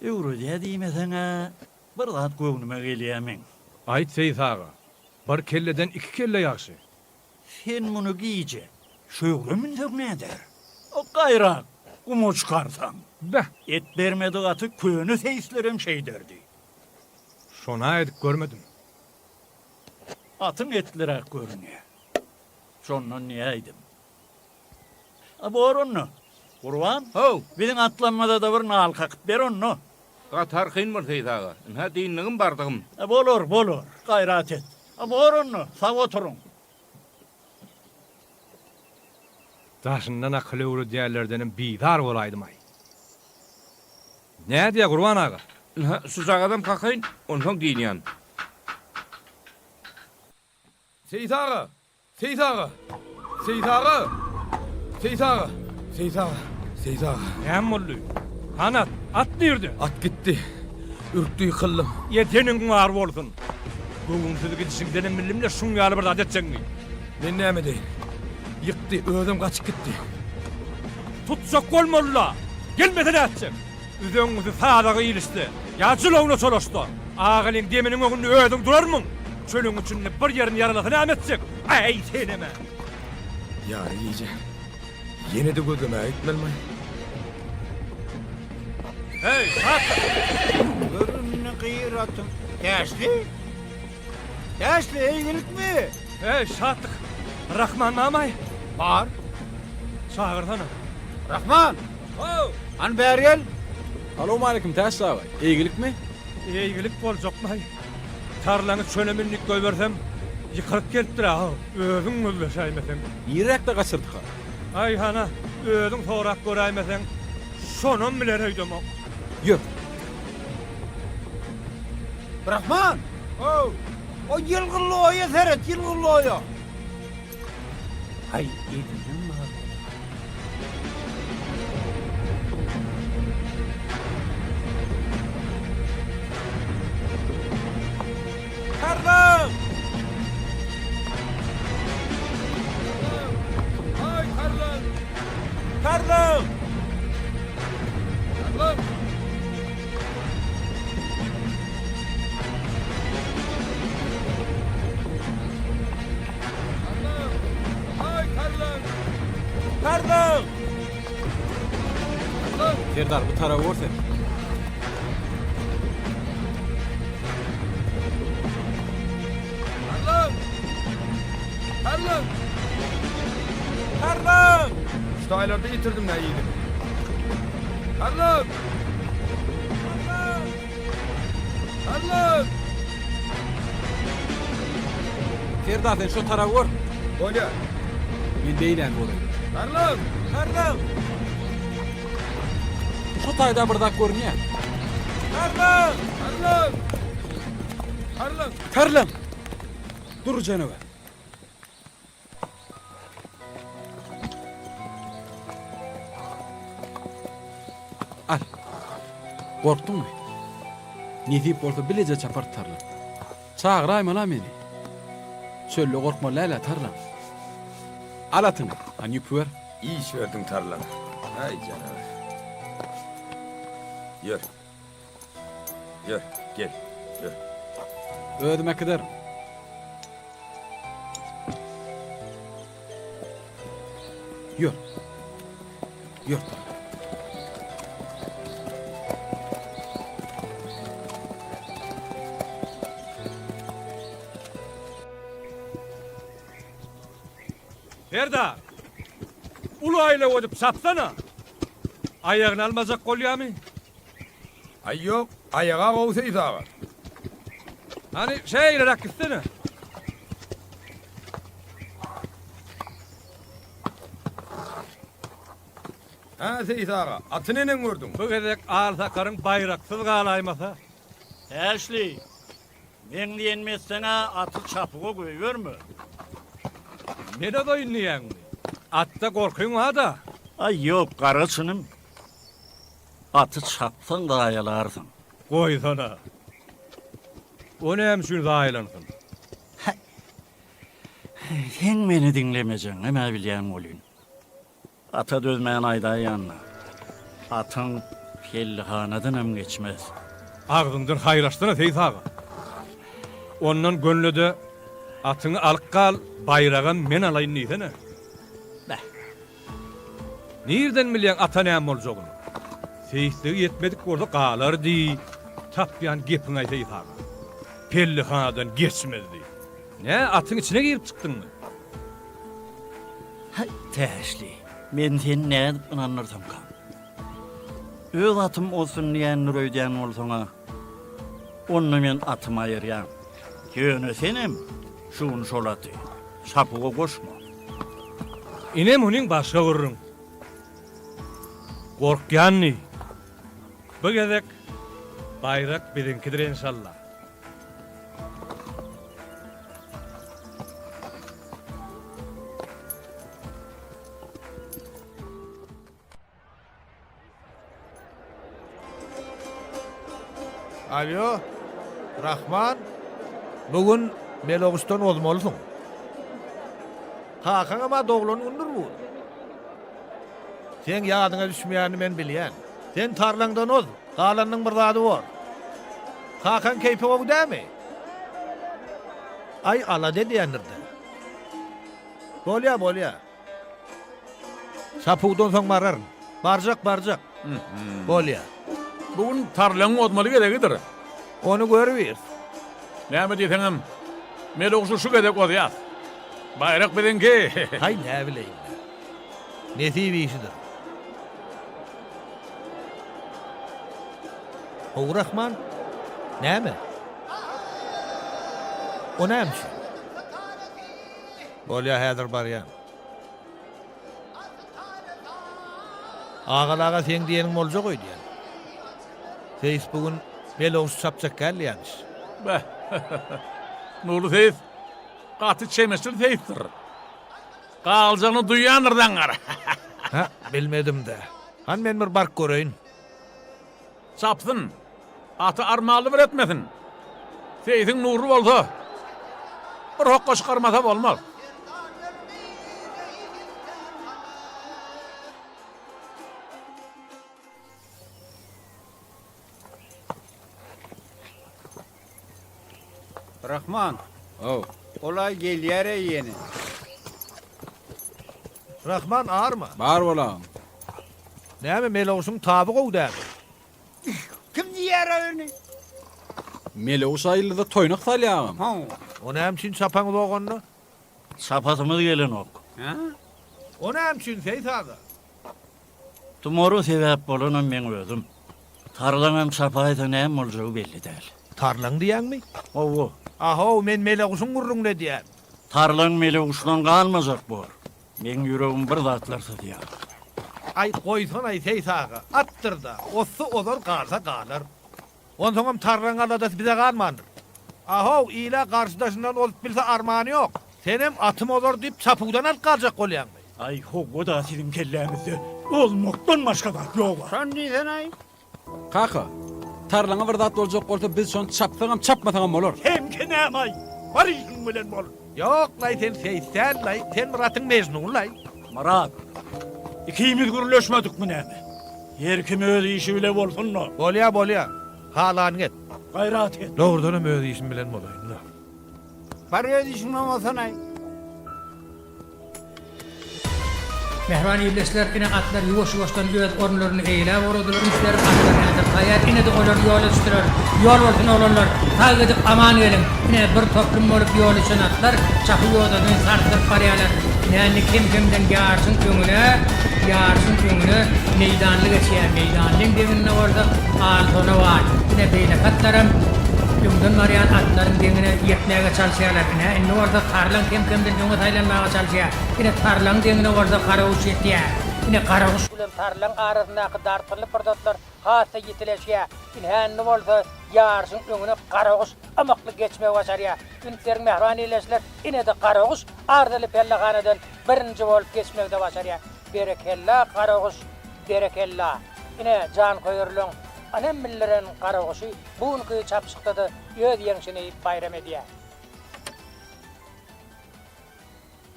Euro diye diýmesene, bir zat göwnüme gelýämin. Aýt Seyit ağa. Bir kelleden 2 kelle ýaşy. Sen muny giýje. Şöwrümün näder? O gayrak, gumu çıkarsan. Beh, Et bermedi atı köyünü seyslerim şey derdi. şona edik görmedim. Atın etlirak görünüyor. Şondan niyeydim. Borunnu. Kurban, Ho, bizim atlanmada da bir nal kakıp ber onnu. gatar kynmır Seyit ağa. Ha diýindigim bardygym. Bolur, gayrat et. Borunnu, sağ oturun. Daşından akıllı uru diğerlerdenin bidar olaydım ay. Ne diye Kurban ağa? Susaq adam kakayın, ondan diyiniyan. Seyit ağa! Seyit ağa! Seyit ağa! Seyit ağa! Seyit ağa! Seyit ağa! Emollu. Kanat at nerede? At gitti. Ürktü yıkıldım. Yetenin var olsun. Bugün sizi gidişin denem bilimle şun yalı bir adet çengmi. Ben ne mi değil? Yıktı, ödüm kaçıp gitti. Tutsak olmalıla. Gelmeden atacak. Üzüngüzü sağdağı ilişti. Yacılığına çalıştı. Ağalın deminin oğlunu ödüm durar mı? Çölün içinde bir yerini yaralasını ametecek. Ay seneme. Yarı iyice. Yeni de gözüme etmel mi? Hey sat. Görününü kıyıratım. Yaşlı? Yaşlı iyilik mi? Hey sattık. Rahman mamay. Var. Çağırsana. Rahman. Oh. An Beriyel. Alo aleyküm Tesla ağay. İyilik mi? İyilik olacak mı? Tarlanı çöneminlik koyversem yıkılıp geliptir ha. Özün öldü şeymesen. Yirek de kaçırdık ha. Ay hana, özün sorak görəymesen, sonun bilen öydüm o. Yok. Rahman. O yılgınlı oya seyret, yılgınlı oya. Ay edeceğim mi? Karlım! Ay Karlım! Karlım! Karlım! Ay Karlım! Karlım! Serdar bu tarafa vur sen. Karlım! Karlım! Karlım! Şu aylarda yitirdim ne iyiydi. Karlım! Karlım! Karlım! Serdar sen şu tarafa vur. Öyle. Ben değilen vurayım. Karlım! Karlım! Şu tayda bırdak görünüyor. Karlım! Karlım! Karlım! Karlım! Dur canavar. Al. Korktun mu? Ne deyip olsa bilece çapar tarlam. Çağırayım lan beni. Söyle korkma Leyla tarlam. Al atını. Hani yüpüver. İyi iş verdin tarlana. Ay canavar. Yürü. Yürü, gel. Yürü. Ödüme kadar. Yürü. Yürü tarlam. Ferda, ulayla ödüp sapsana. Ayağını almazak kolya mı? Ay yok. Ayağa kovsa izağa. Hani şey ilarak gitsene. Ha Seyit ağa. Atını ne gördün? Bu gedek ağırsa karın bayraksız kalaymasa. Ashley, ben diyenmezsene atı çapığa koyuyor mu? Ne de doyunlayan mı? Atta korkuyun ha da. Ay yok karısının. Atı çapsan da ayalarsın. Koy sana. O ne hemşin da ayalansın? Sen beni dinlemeyeceksin, hemen bilyen olun. Ata dözmeyen ayda yanına. Atın pellihaneden hem geçmez. Ağzından hayraştığına Seyit ağa. Ondan gönlü de atını alıp kal, bayrağın men alayın neysene. Nereden bilyen ata neyem olacağını? Seyitliği yetmedik orada kağlar di. Tapyan gepin ay Seyit ağa. Pellihanadan geçmezdi. Ne atın içine girip çıktın mı? Hay teşli. Ben seni ne edip anlarsam kan. Öz atım olsun diyen nüröyden olsana. Onu ben atım ayıryan. Yönü senim. Şunu şolatı. Sapığa koşma. inem hunin başga gurrun. Gorkyanny. Bu gezek bayrak birinkidir inşallah. Alo, Rahman, bugün Melogus'tan olmalısun. Hakan ama doğulun undur bu. Sen yadına düşmeyeni men bilyen. Sen tarlandan ol, kalanın bir zadı var. Hakan keyfi o değil mi? Ay ala dedi yanırdı. Bolya. Sapıqdan soň bararın. Barjak. Bolya. Bugün tarlaň odmaly geregidir. Onu görüber. Näme diýseňem? Melogusy şu gedek odýar. Bayrak bilenki. Hay ne bileyim. Nesibi işidir. O Rahman, näme? O nämiş? Bolya häzir barýan. Ağalaga sen diýenim boljak öýdýän. Facebook'un Melogus çapçak gelýänmiş. Bah. Nurlu Seyit. Gaty çemestir Seyitdir. Galjany duýanyrdan gara. Ha, bilmedim de. Han men bir bark göreýin. Çapsın. Atı armaly bir etmesin. Seyitin nuru bolsa. Bir hokka çıkarmasa bolmaz. Rahman, Oh. olay gelýär ýeni. Rahman ağırma. Bar bolam. Näme Melogus'un taby gowdämi? Kim diýär öni? Melogus aýylda toýnak salýagam. Ha. O näme üçin çapaň dogandy? Sapatımız gelen ok. Ha? O näme üçin Seysaga? Tumoru sebep bolunan men özüm. Tarlanam çapayda näme boljagy belli däl. Tarlaň diýänmi? Owo. Aho, men Melogus'un gurrun ne diýär? Tarlan Melogus'dan galmazak bor. Men yüregim bir zatlarsa diýär. Ay koysan ay Seysaga. Attır da. Osu olur garsa galar. Onsoňam tarlaň alada bize galmandyr. Aho, ila garşydaşyndan olup bilse armany ýok. Senem atym olur diýip çapugdan al galjak bolýanmy? Ay hogo da silim kellämizde. Olmakdan başga zat ýok. Sen diýsen ay. Kaka. Tarlaňa bir zat boljak bolsa biz şonu çapsaňam çapmasaňam bolar. Hem ki näme? Bar işin bilen bol. Yok lay sen Seysel lay, sen Murat'ın mecnun lay. Marat. İkimiz gürleşmedik mi näme? Her kim öz işi bile bolsun no. Bolya. Halan get. Gayrat et. Doğrudan öz işin bilen bolayın. Bar ödüşüm olmasan ay. Mehran iblesler ine atlar yuvaş-yuvaşdan göz orunlarını eýläp oradylar. Üstleri atlarına da taýýar ine de olar ýol üstürer. Ýol bolsun olanlar. Taýýar edip aman gelin. Ine bir toplum bolup ýol üçin atlar. Çapy ýoldan sartyp barýarlar. Näni kim-kimden ýarsyn öňüne meýdanly geçýär. Meýdanyň degine orada altona var. Ine beýle katlarym Yumdan Marian atların dengine yetnäge çalşýarlar. Ine orada karlan kim-kimden ýoňa taýlanmaga çalşýar. Ine tarlan dengine orada garaguş ýetýär. Ine garaguş bilen tarlan arasyndaky dartyly pırdatlar hasa ýetileşýär. Ine hänni bolsa ýarsyn öňüne garaguş amakly geçmegi başarýar. Ünlerin mehran eýleşler ine de garaguş ardaly pellaganadan birinji bolup geçmegde başarýar. Berekella garaguş, berekella. Ine jan koýurlaň anem millerin garaguşy buňky çapşykda da öz ýeňşini bayram edýär.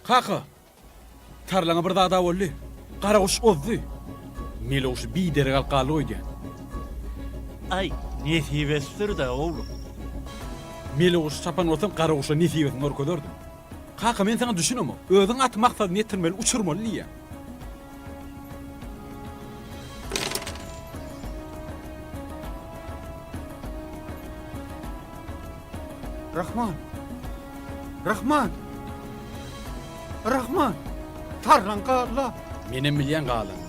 Kaka. Tarlaňa bir zat boldy. Garaguş ozdy. Melogus bider galqaly oýdy. Ay, nesibestir da oğlum. Melogus çapan olsam garaguşa nesibetini orkodardy. Kaka men sana düşünemi. Özüň at maksadyny ýetirmeli, uçurmaly ýa. Rahman. Tarlan qalla. Menem bilýän galan.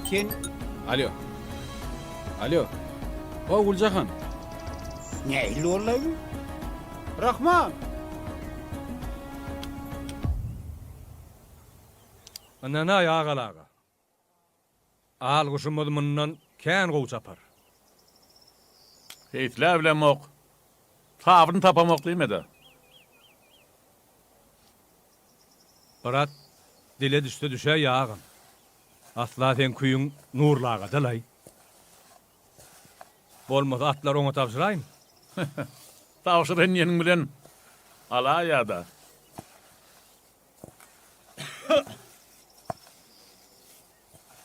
Sen Alo. O Guljahan. näýli bolay? Rahman. Anana ayağa qalağa. Al guşumudumdan kän gow çapar. Heytler bilen mok. Tavrını tapamok değil mi de? Barat dile düştü düşe yağın. Asla sen kuyun nurlağa dalay. Bolmasa atlar ona tapşırayım. Tavşırın yenin bilen ala ya da.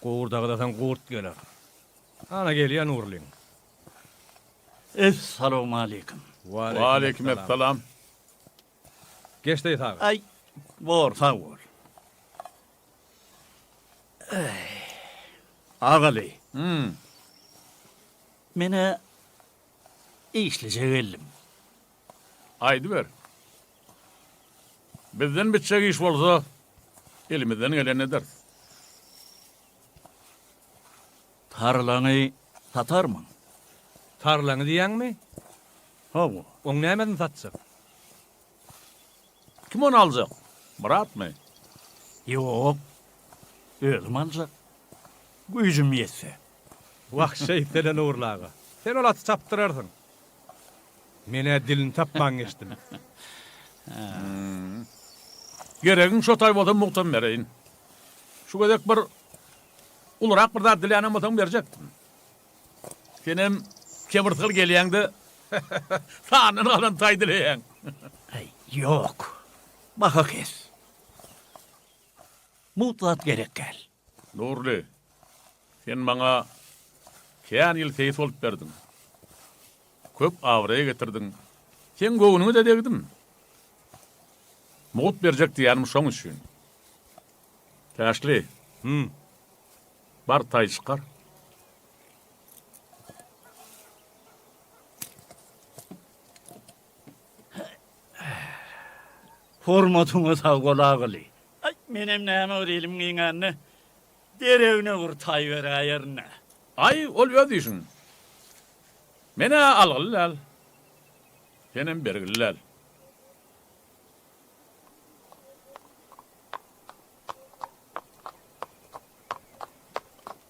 Gurdağı da sen gurt geler. Ana geliyor nurlin. Esselamu aleyküm. Ve aleykümselam. Geç de tağı. Ay, bor, sağ ol. Ağalı, mene işlice geldim. Haydi ver. Bizden bitecek iş olsa elimizden gelen eder. Tarlanı satar mı? Tarlanı diyen mi? Ha bu. On nemeden satsak? Kim onu alacak? Murat mı? Yok. Ölüm alacak. Gücüm yetse. Vah şeytelen uğurlağa. Sen ola çaptırarsın. Mene dilin tapman geçtim. Geregin şu tayvada muhtam vereyin. Şu kadar bir ulurak bir daha dileyene muhtam verecektim. Senem kemirtıl geliyendi. Sağının alan tay dileyen. Ay, yok. Baka kes. Mutlat gerek gel. Nurlu. Sen bana keyan yıl teyit olup verdin. Köp avraya getirdin. Sen goğunumu da degdim. Mut verecek diyenim şoň üçün. Taşlı. Bar tay çıkar. Formatuna sağ ol ağalı. Ay, menem näme örelim giňanny. Derewne bir tay ver ayarına. Ay, ol ödýüşün. Mene algylal. Senem bergilal.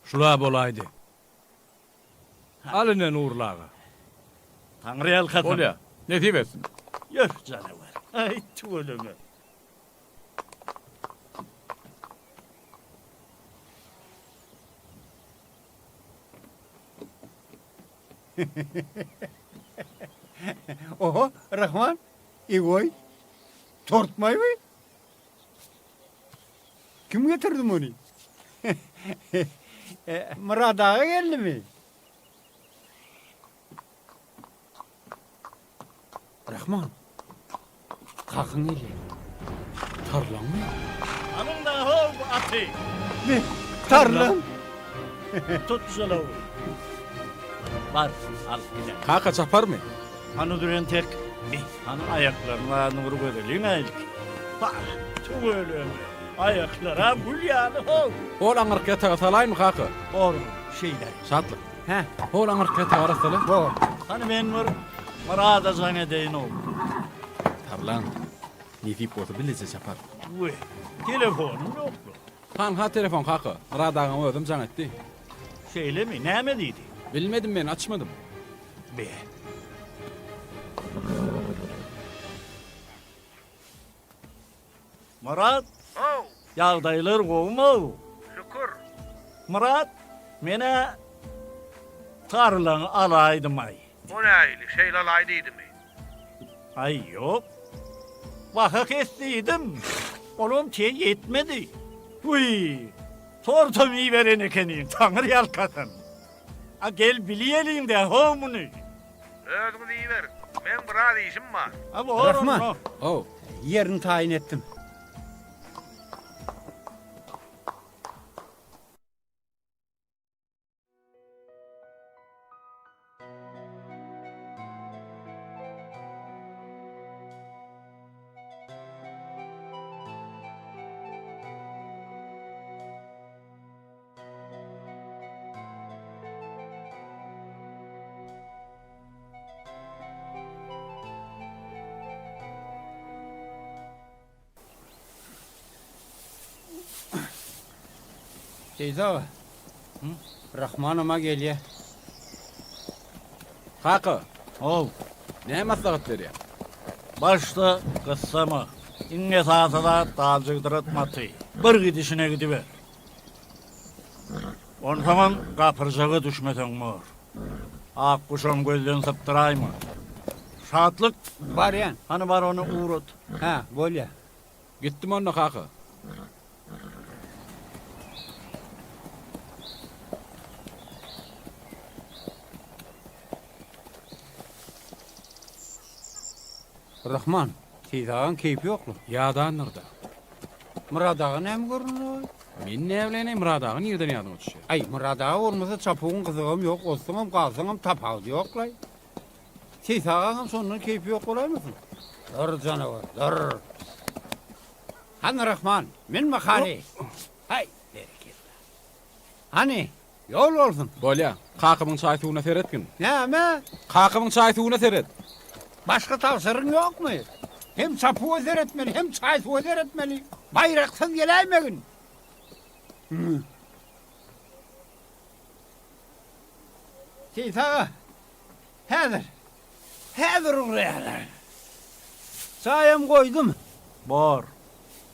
Şula bolaydı. Alınen uğurlağa. Tanrıyal katım. Ol ya, nesip etsin. Yok canavar. Ay, tüölümü. Oho, Rahman, İgoy, tortmay mı? Kim getirdi onu? Murat Ağa geldi mi? Rahman. Kalkın ile. Tarlan mı? Anın da hov atı. Ne? Tarlam. Tut güzel ol. Var, al gidelim. Kaka çapar mı? Hanı duran tek. Hanı ayaklarına nuru görelim aylık. Bak, tüölümü. Ayaklara gül yanı hov. Ol anarkaya tagatalayn mı kaka? Oğlum, şeyler. Şatlık. He, Ol anarkaya tagatala. bu. Hani ben var, marada zane deyin ol. Tarlan. Nefip olsa bilece çapar. Uy, telefonum yok mu? Ha telefon kaka. Radağımı ödüm can etti. Şeyle mi, ne dedi? Bilmedim ben, açmadım. Be. Murat, yağdaylar kovma. Şükür. Murat, mene tarlanı alaydım ay. O ne aylık şeyler aydıydı mı? Ay yok. Vaka kestiydim. Oğlum şey yetmedi. Uy, tortum iyi veren ekenin, tanrı yalkasın. A gel biliyelim de homunu. Özünü deyiver. Men bir işim var. Abi oğlum. Rahman. Oh. Yerini tayin ettim. Teyze Rahman'ıma geliyor. Kaka, Ol. ne maslahat veriyor? Başta kıssama. İnne saatada dağcıgdıratmatı. Bir gidişine gidiver. On zaman kapırcağı düşmesen mor. Ak kuşum gözden sıptırayma. Şatlık Var yan. hani var onu uğrut. Ha, böyle. Gittim onunla kaka. Rahman, teyzeğin keyfi yok mu? Yağdan nerede? Murad Ağa'nın hem görünüyor. Men ne evleneyim Murad Ağa'nın yerden yadına düşüyor. Ay Murad Ağa olmasa çapığın kızığım yok, olsunum kalsınım tapağı yok lay. Teyzeğin sonunun keyfi yok olay mısın? Dur canavar, dur. Hani Rahman, min makali. Hay, bereketler. Hani, yol olsun. Bolya, kakımın çay suyuna seyretkin. Ne ama? Kakımın çay suyuna seyret. Başka tavsırın yok mu? Hem çapı özer etmeli, hem çay su özer etmeli. Bayraksız geleymeyin. Teyze, hazır oraya. Çayım koydum. Bor.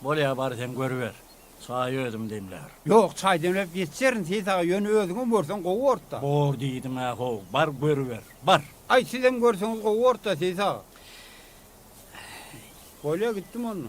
Bolya bari sen görüver. Sayı ödüm demler. Yok, çay demlep geçerin teyze, yönü özünü görsen kovu orta. Bor deydim ha ho. Bar görüver. Bar. Ay sizden görseniz kovu orta teyze. Kolye gittim onunla.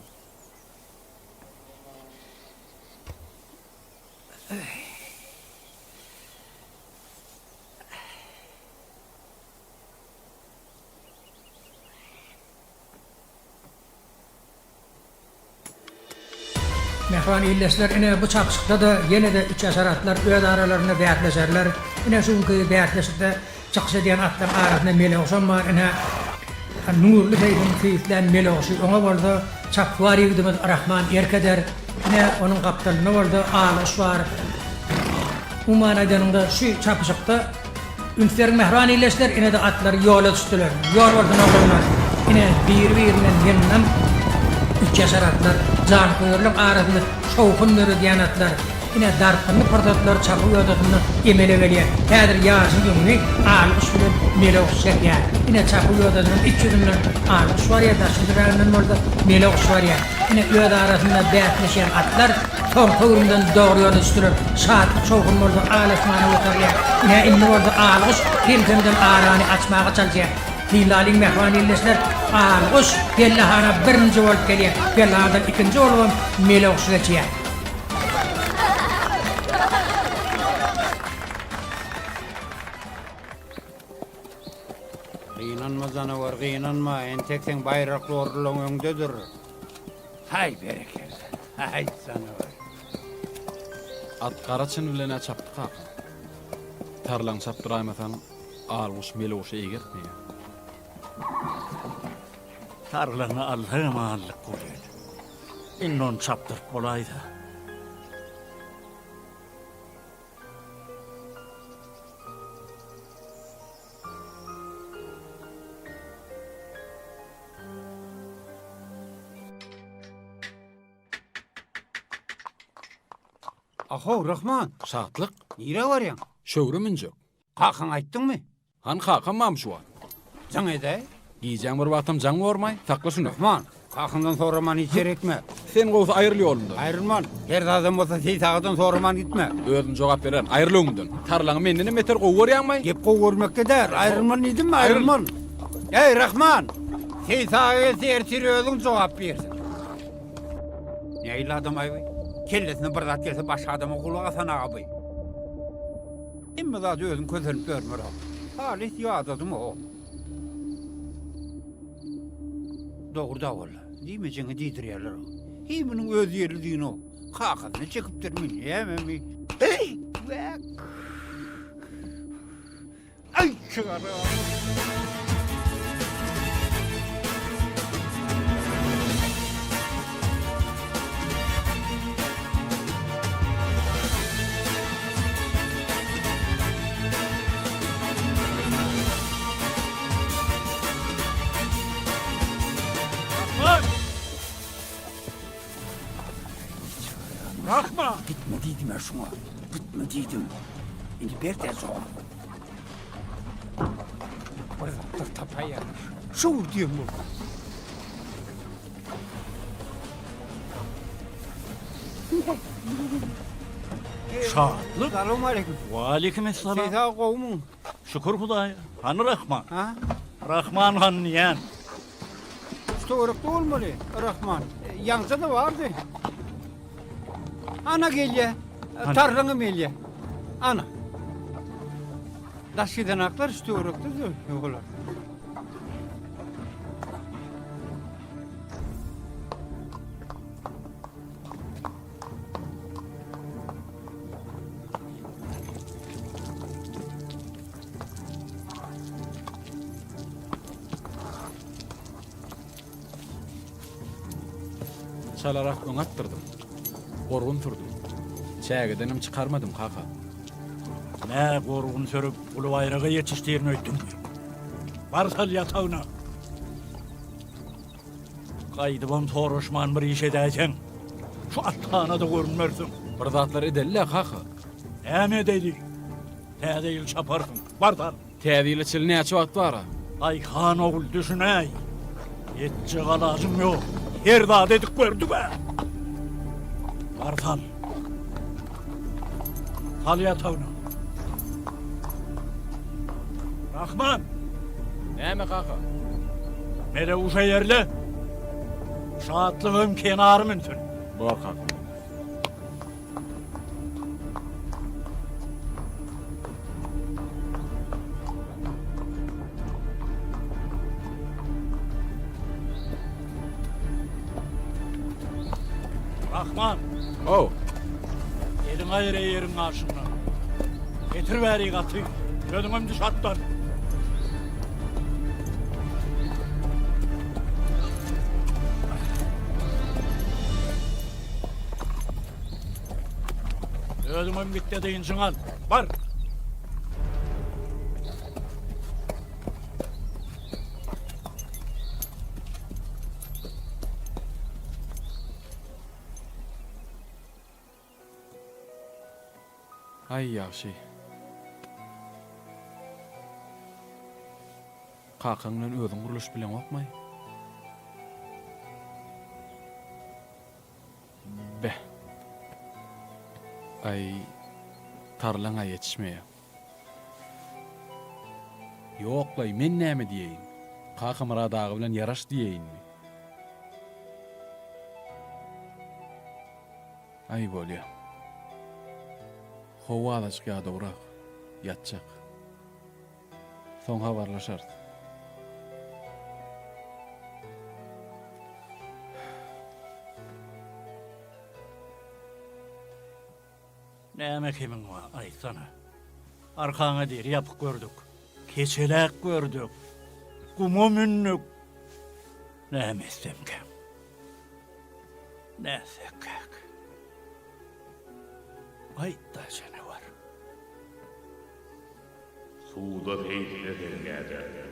Mehran illesler ine bu çapsıkta da yine de üç asaratlar öz aralarında beyatleşerler. Ine şunki beyatleşikte çıksa diyen atlar arasında melekşan var. Ine nurlu beydin keyiflen melekşi. Ona vardı çapvari gidimiz Rahman Erkeder. Ine onun kaptanına vardı Ağlaş var. Umana deninde şu çapsıkta ünslerin mehran illesler ine de atlar yola düştüler. Yol vardı nokullar. Ine birbirinden yeniden üç yasaratlar, can koyurluk arasında şovkunları diyanatlar, yine darpınlı portatlar çapı yodasını emele veriyor. Kadir yağsın gününü ağlık sürüp melek sekiyor. Yine çapı yodasının iç yüzünden ağlık var ya, taşıdırlarının orada melek var ya. Yine yod arasında beyatleşen atlar, son koyurundan doğru yola düştürür. Saatlik şovkunun orada ağlaşmanı oturuyor. Yine inni orada ağlık, kimsenden ağrağını açmaya çalışıyor. Hilalin mehvanillisler ağlıç, Bellahana birinci olup geliyor, Bellaha'dan ikinci olup melek süreçiyor. Kıynanma canavar, kıynanma. Enteksen bayraklı orluğun öndedir. Hay bereket, hay canavar. At karaçın bilene çaptı kaka. Tarlan çaptıraymasan almış melekşi iyi gitmiyor. Tarlana Allah'a emanet koyun. İnnon çaptırıp olaydı. Aho Rahman, Şatlık, nire var yan? şövrümün yok. Kalkan ayttın mı? Han kakam mamış var. Can edey. Giyeceğim bir vatam can varmay, takla şunu. Rahman, kalkından sonra man hiç gerekme. Sen kovsa ayrıl yolundan. Ayrılman, her adam olsa teyzağıdan sonra man gitme. Özün cevap veren, ayrıl yolundan. Tarlanı mendini meter kovur yanmay. Gep kovurmakta der, ayrılman idin mi ayrılman? Ey Rahman, teyzağı sertiri özün cevap versin. Neyli adam ayvay? Kellesini bırdat gelse başka adama kulağa sana abi. İmmi zaten özün közlenip görmür o. Halis yağdadım o. Doğru da valla. Demeyeceğini deydiriyerler o. Himinin öz yerliğini o. Kakasını çekip durmayın. Yemem mi? Ey! Bak! Ay çıkarım! Rahma! Gitme dedim ya şuna. Mı dedim. Şimdi bir de zor. Burada tapaya. Şu diyorum bu. Şadlık. Selamun aleyküm. Ve aleykümselam. Seyda kovmun. Şükür Hudaya. Hani Rahman? Ha? Rahman han niyen? İşte orukta olmalı. Rahman. Yansa da vardı. Ana gelye. Tarlanı melye. Ana. Daşıdan aklar işte orukta da yoklar. Çalarak öňattırdım. Gorgun turdum. Çägedenim çıkarmadım kaka. Ne gorgun sörüp ulu bayrağa yetiştirin öýtdüm. Barsal yatağına. Gaýdybam toroşman bir iş edäýäň. Şu attağına da görünmersin. Bir zatlar edelle kaka. Näme dedi? Täze çaparsın. Barsal. Täzili çil näçe wagt bara? Ay han oğul düşünäy. Yetçe galazım yok. Her da dedik gördü be. Barsal. Hal yatağına. Rahman. Näme kaka? Mere uşa yerle. Şahatlığım kenarım üntün. Bor kaka. Rahman. Oh. Elin ayır yerin karşımdan. Getir veri katı. Ödümüm dışarıdan. Ödümüm bitti deyinsin al. Var. Ay ýaşy. Kakaňdan özüň guruluş bilen okmay. Be. Ay tarlaňa yetişmeýär. Ýoklay, men näme diýeýin? Kakam radagy bilen yaraş diýeýinmi? Ay bolýar. Hova adaçka doğrak, yatacak. Son havarlaşart. Näme kimin var aýtsana. Arkaňa deri yapıp gördük. Keçelek gördük. Gumo münnük. Näme istemkem. Näsekek. Ayta canavar. Suda teyfle dergäde.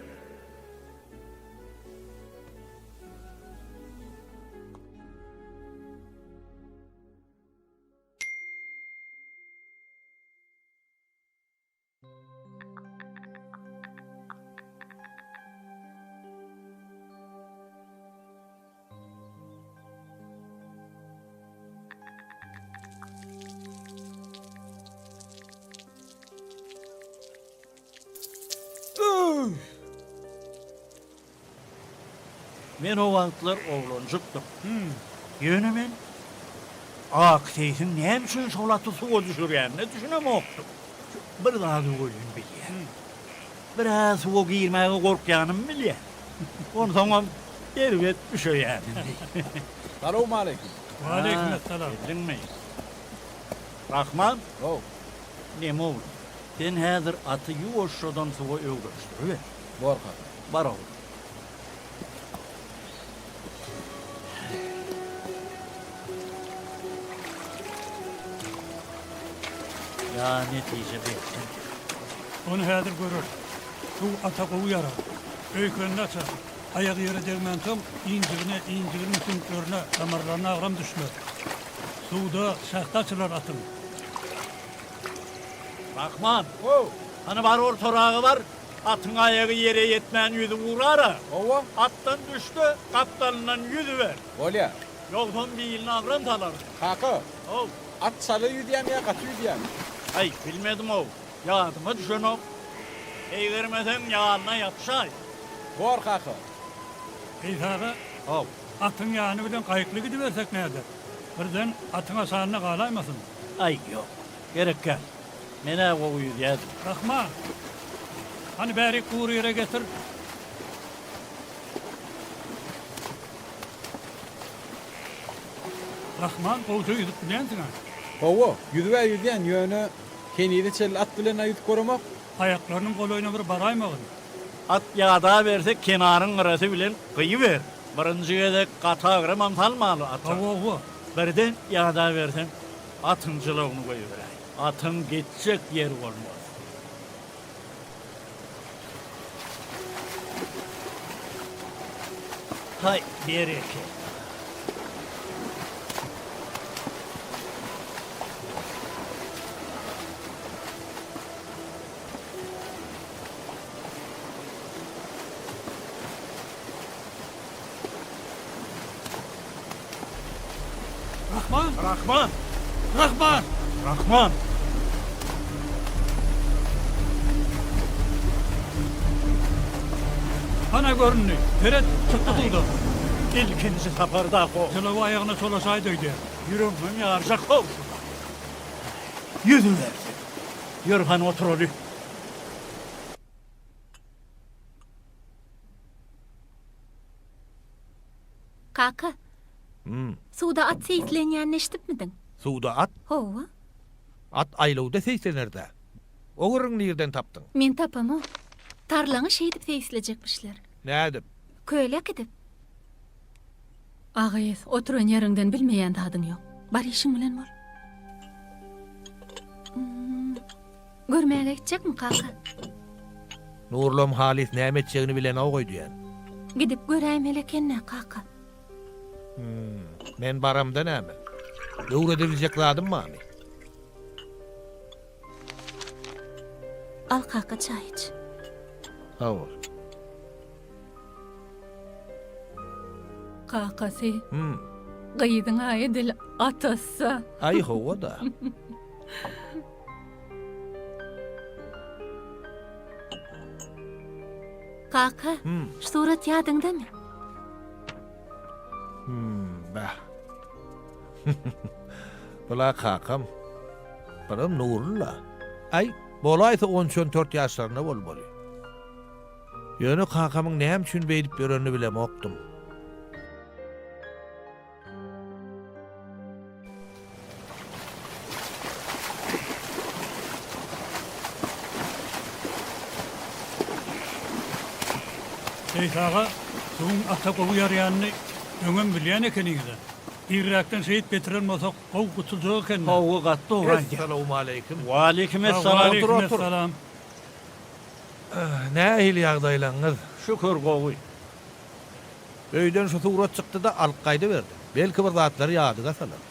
Men o wagtlar oglanjykdym. Ýönemen ak teysin näme üçin şolatdy suwa düşürýärine düşünemokdym. Bir dagy bolýan bilýär. Biraz suwa girmäge gorkýanym bilýär. Onu soňam derwet düşýär. Selamun aleyküm. Ve aleykümselam. Bildiňmi? Rahman, Oh. näme bol? Sen häzir aty ýuwaşşadan suwa öwgüşdirýär. Bor kaka. Bar oğlum. Ya netice bekle. Onu häzir görür. Şu ata gowy yarar. Öýkenini açar. Ayağı yere dermentim, inciğinin tümklerine, damarlarına ağram düşmez. Suda şahta açılar atım. Rahman. Hani var ortorağı var. Atın ayağı yere yetmeyen yüzü vurara. Ova. Attan düştü, kaptanından yüzü ver. Olya. Yoldan bir ilini avram talar. Kaka. Oh. At salı yüdüyen ya katı yüdüyen. Ay bilmedim o. Yağdıma düşen o. Eğirmeden yağına yapışay. Var kaka. Seysağa Oh. atın yağını bilen kayıklı gidiversek nerede? Birden atına sağına kalaymasın. Ay yok. Gerek gel. Mene kovuyu yedim. Rahman. Hani beri kuğru yere getir. Rahman koltuğu yüzüp bilensin ha. Ova. Yüdüyen yönü kenidi çel at bilen ayıt korumak. Ayaklarının koloyuna bir barayma At yağda versek kenarın arası bilen kıyı ver. Birinci de kata ağrımam talmalı atı. Ova. Birden yağda versen atıncılığını koyuver. Atın geçecek yer olmaz. Hay bir iki. Rahman. Rahman! Rahman. Rahman! Ana görünü. Feret tutuldu. İlkinizi taparda o. Sılavı ayağına solasaydı diye. Yürümüm yaracak o. Yüzü versin. Yürü hani otur onu. Kaka, suda at seyitlenýän eşitipmidin? Suda at, Hova, at aylawda seysenerde. O gırın nereden taptın? men tapam o. Tarlaňy şeýdip seyislecekmişler. Nädip? Köýlek edip. Agys, oturan ýeriňden bilmeýän tadyň ýok. Bar işiň bilen bol. Görmäge gitjekmi kaka? Nurlum Halis näme etjegini bilen o goýdýan. Gidip göräýim hele kenne kaka. Men baramda näme? Öwrediljek zadym mı? Al kaka çay iç. Hawr. Kakasy. Gyýdyň aýy dil atassa. Ay howa da. Kaka, şu surat ýadyňdamy? Bah. Bula kakam. Baram Nurullah. Ay, bolaysa 13-14 ýaşlarynda bolmaly. Ýöne kakamyň näme üçin beýdip berenini bilem okdum. Seysağa suň ata gowy ýarýanyny öňem bilýän ekeniňiz. Irrakdan şehit getiren bolsak gow gutuljak eken. Kovu gatdy o. Assalamu alaykum. Wa aleykum esselam. Aleykümselam. Nähil ýagdaýlaňyz? Şükür kovu. Öýden şu surat çykdy da alyp gaýdy berdi. Belki bir zatlary ýadyga salar.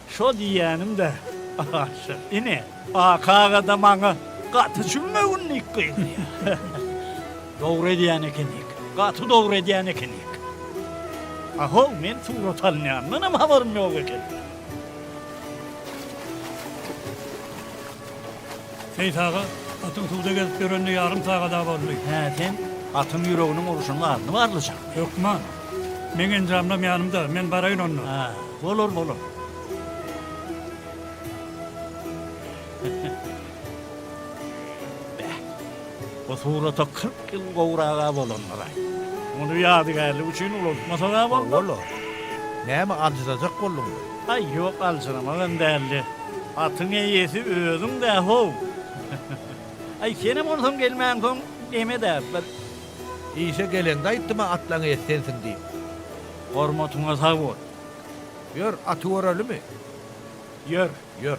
Şo diýänim de. Aşy. Ine, akaga da maňa gaty çümmeginlik gyýdy. Dogry diýän ekenik. Gaty dogry diýän ekenik. Aho, men surat alýan. Menam habarym ýok eken. Seysağa atın suda gezip görenini yarım sağa da boldy. Hä, sen atın ýüreginiň uruşyny arny barlyjak. Ýokman. Men enjamlam ýanymda. Men baraýyn onu. Ha, bolur bolur. Bu surata 40 ýyl gowraga bolanlar. Onu ýadygarly üçin ulutmasa da bolur. Oğlum. Näme alçyjak boldum? Ay ýok alçyramagan däldi. Atyň eýesi özüň de ho. Ay senem olsam gelmän soň deme däp. İşe gelende aýtdyma atlaň etsensiň diýip. Hormatyňa sag bol. Ýör aty görelimi? Ýör. Ýör.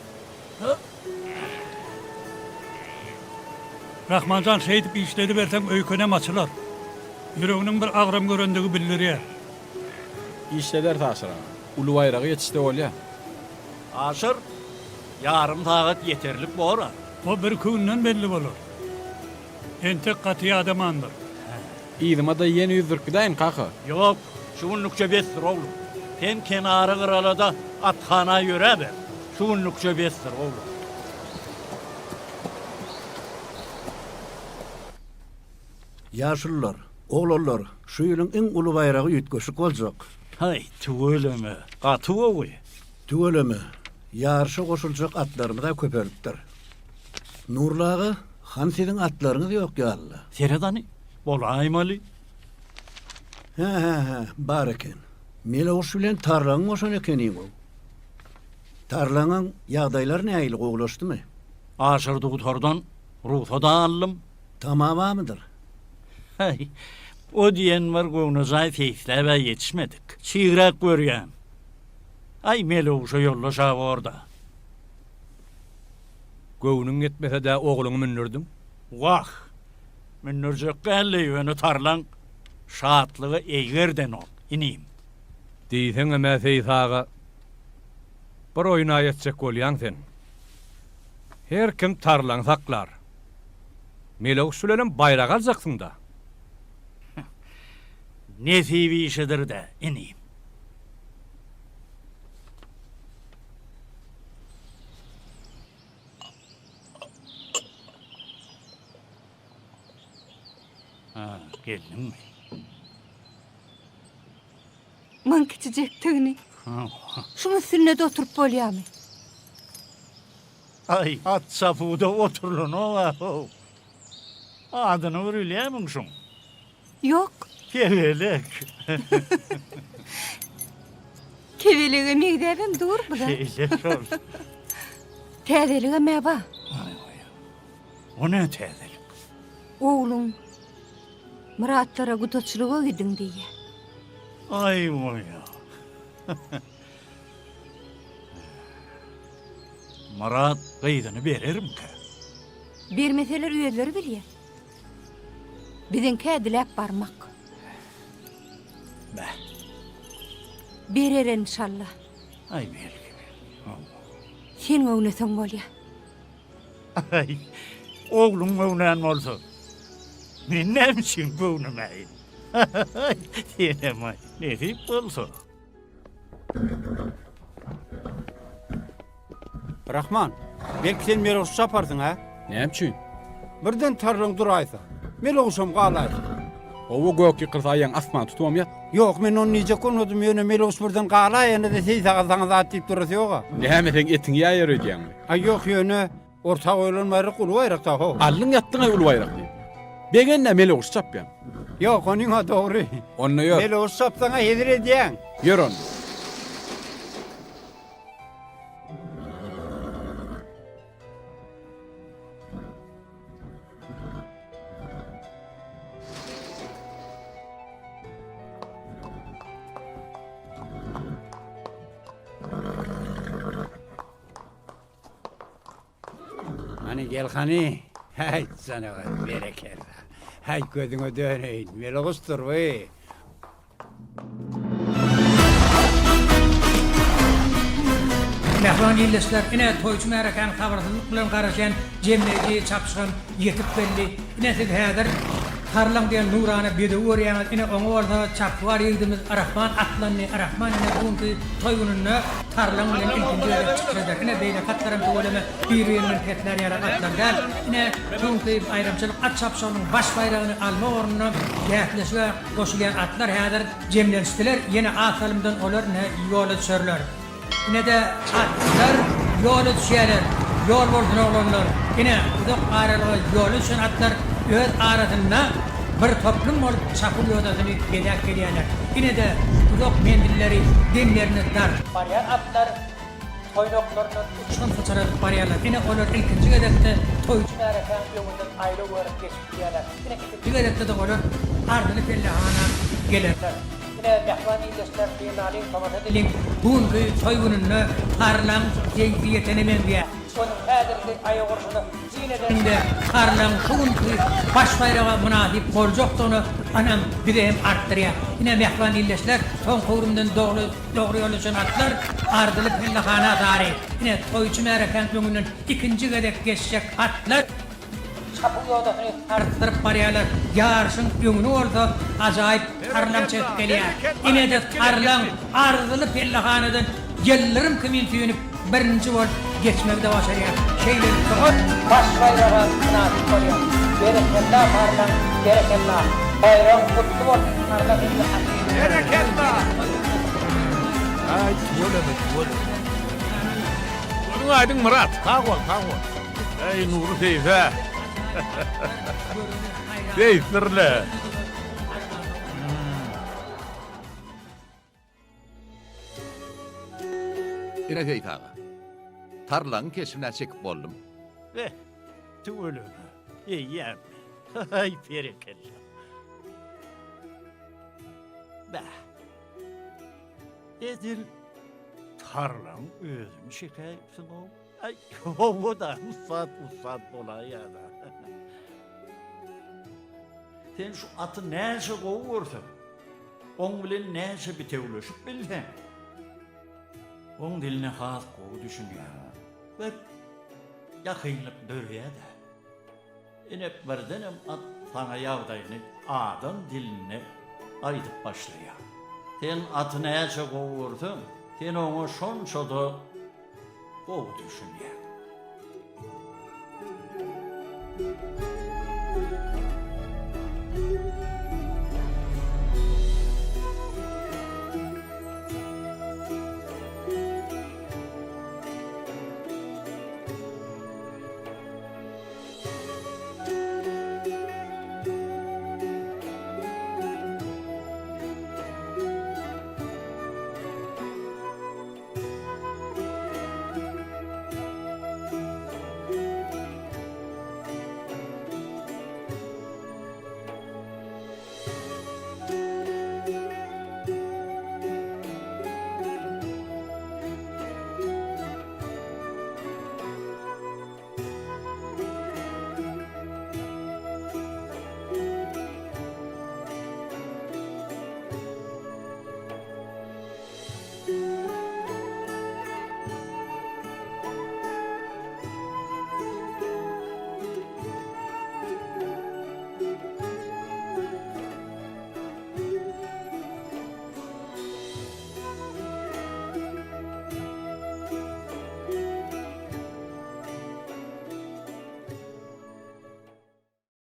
Rahmancan şehit bir işleri versem öykünem açılar. Yüreğinin bir ağrım göründüğü bildirýär. İşler taşıra. Ulu bayrağı yetişti olya. Aşır Yarım saat yeterlik bora. O bir künlen belli olur. Entek katı adamandır. İzime da yeni yüzürk gideyim kaka. Yok, şunlukça bestir oğlum. Sen kenarı kıralada atkana yöre ver. Şunlukça bestir oğlum. Yaşlılar, oğullar, şu yılın en ulu bayrağı yütküşük olacak. Hay, tüveleme. Katı oğuy. Tüveleme, yarışa koşulacak atlarını da köpörüktür. Nurlağı, han sizin atlarınız yok ya Allah. Seredani, bolaymalı. He, bareken. Meloğuş bilen tarlanın olsan ekenin o. Tarlanın yağdaylar ne aylık oğulaştı mı? Aşırdığı tordan ruhsa da allım. Tamama mıdır? Hay, o diyen var goğnuzay feysle ve yetişmedik. Çiğrek görüyen. Ay Meloğuş'a yollaşa orada. Göğünün yetmese de oğlunu minnirdin. Vah! Minnurcuk elle yönü tarlan. Şaatlığı eğerden ol. İneyim. Diysen eme Seysağa. Bir oyuna yetecek olyan sen. Her kim tarlan saklar. Meloğuş sülenin bayrak alacaksın da. Nesibi işidir de ineyim. Ha, geldin mi? Man küçücek tüğünü. Ha. Şunun üstüne de oturup bolyamı. Ay, at sapuda oturun ola. Adını vurulayamun şun. Yok. Kevelek. Keveliğe meydebim dur bu da. Şeyler ol. Tedeliğe meba. O ne tedelik? Oğlum. Muratlara gutoçluğa gidin diye. Ay o ya. Marat kıydını veririm ki. Bir meseler üyeleri biliyor. Bizimki edilep barmak. Be. Berer inşallah. Ay belki. Sen oğlusun bolya. Ay, oğlum oğlan olsun. Men ne biçim boğunamayın. Ay, diyemem. Ne deyip olsun. Rahman, belki sen Meloğuş yaparsın ha? Ne için? Birden tarlan duraysa. Meloğuş'um qalay. O gökü kırsayan asman tutuam yat. Yok, men onu nice konudum, yöne Meloğuş birden qalay, yana da Seysağa sana zat deyip durası yoga. Ne hemeten etin ya yer ödeyen mi? Ay yok yöne, orta oylanmayırık ulu bayrak da ho. Allın yattın ay ulu bayrak diye. Begen ne mele uçsap ya. Yok, onunla doğru. Onunla yor. Meloğuş sana hedir ediyen. Yor onu. Hani gel hani. Hay sana bereket. Hay gözüne döneyin. Meloğuştur vay. Mehran illesler ine toyçu merakan habarlılık bilen garaşan cemleji çapşan yetip belli ine siz hader tarlan diyen nurana bede uğrayan ine onu orada çapvar yedimiz Arahman atlanni Arahman ine bunki toygununna tarlan bilen ilkinci yere çıkışıdır ine beyne katlarım tuvaleme bir yerinin ketler yara atlardan ine bunki ayrımçılık at çapşanın baş bayrağını alma ornuna gehleşe koşulayan atlar hader cemlenstiler yine asalımdan olur ne yola düşerler. Yine de atlar yolu düşerler, yol bolsun oğlanlar. Yine uzak aralığı yolu düşen atlar öz arasında bir toplum olup çapıl yodasını gedek geliyorlar. Yine de uzak mendilleri, demlerini dar. Bariyar atlar toynoklarından uçan saçarak bariyarlar. Yine onlar ilkinci gedekte toycu merakan yolundan ayrı olarak geçip gidiyorlar. Yine ikinci gedekte de onlar ardını pellahana gelirler. Mehvani ilesler diyen alim tamata dilin bunki toygununna tarlan zeytiyetini men diye Onun häzirki aýagurşyny ýine-de tarlaň şu günkü baş bayraga münasip boljokdygyny anam bileğim artdyrýar. Ine mehman illeşler son kowrumdan dogry ýol üçin atlar ardyly pillahana dary. Ine toýçy märekan göňünden ikinji gedek geçjek atlar. Çapyk ýodasyny artdyryp barýarlar. Ýarşyň göňüni bolsa ajaýyp tarlam çekip gelýär. Ine de tarlaň ardyly pillahanadan yellerim kimin tüýünüp birinci bol geçmekde başarýar. Şeýle baş bayraga münasip bolýar. Bereketla tarlaň, bereketla. Bayram kutlu bolsun tarla pillahana. Bereketla. Ay, tuğulemi, tuğulemi. Onun aydın Murat. Kağol. Ey nuru teyze. Teyzirle. Ine Seyit ağa. Tarlaň kesimine çekip boldum. Tüwülüm. Eýýäm. Ay bereketli. Bah. Edil tarlaň özüm şekäýsin o. Ay o da usat bolar da. Sen şu atı näçe gowursun? Oň bilen näçe bitewleşip bilsen. Oň diline has gowy düşünýär. Ve ýakynlyk dörýär-de. Ine birdenem at sana ýagdaýyny adam diline aýdyp başlaýar. Sen aty näçe gowursun? Sen oňa şonça da gowy düşünýär.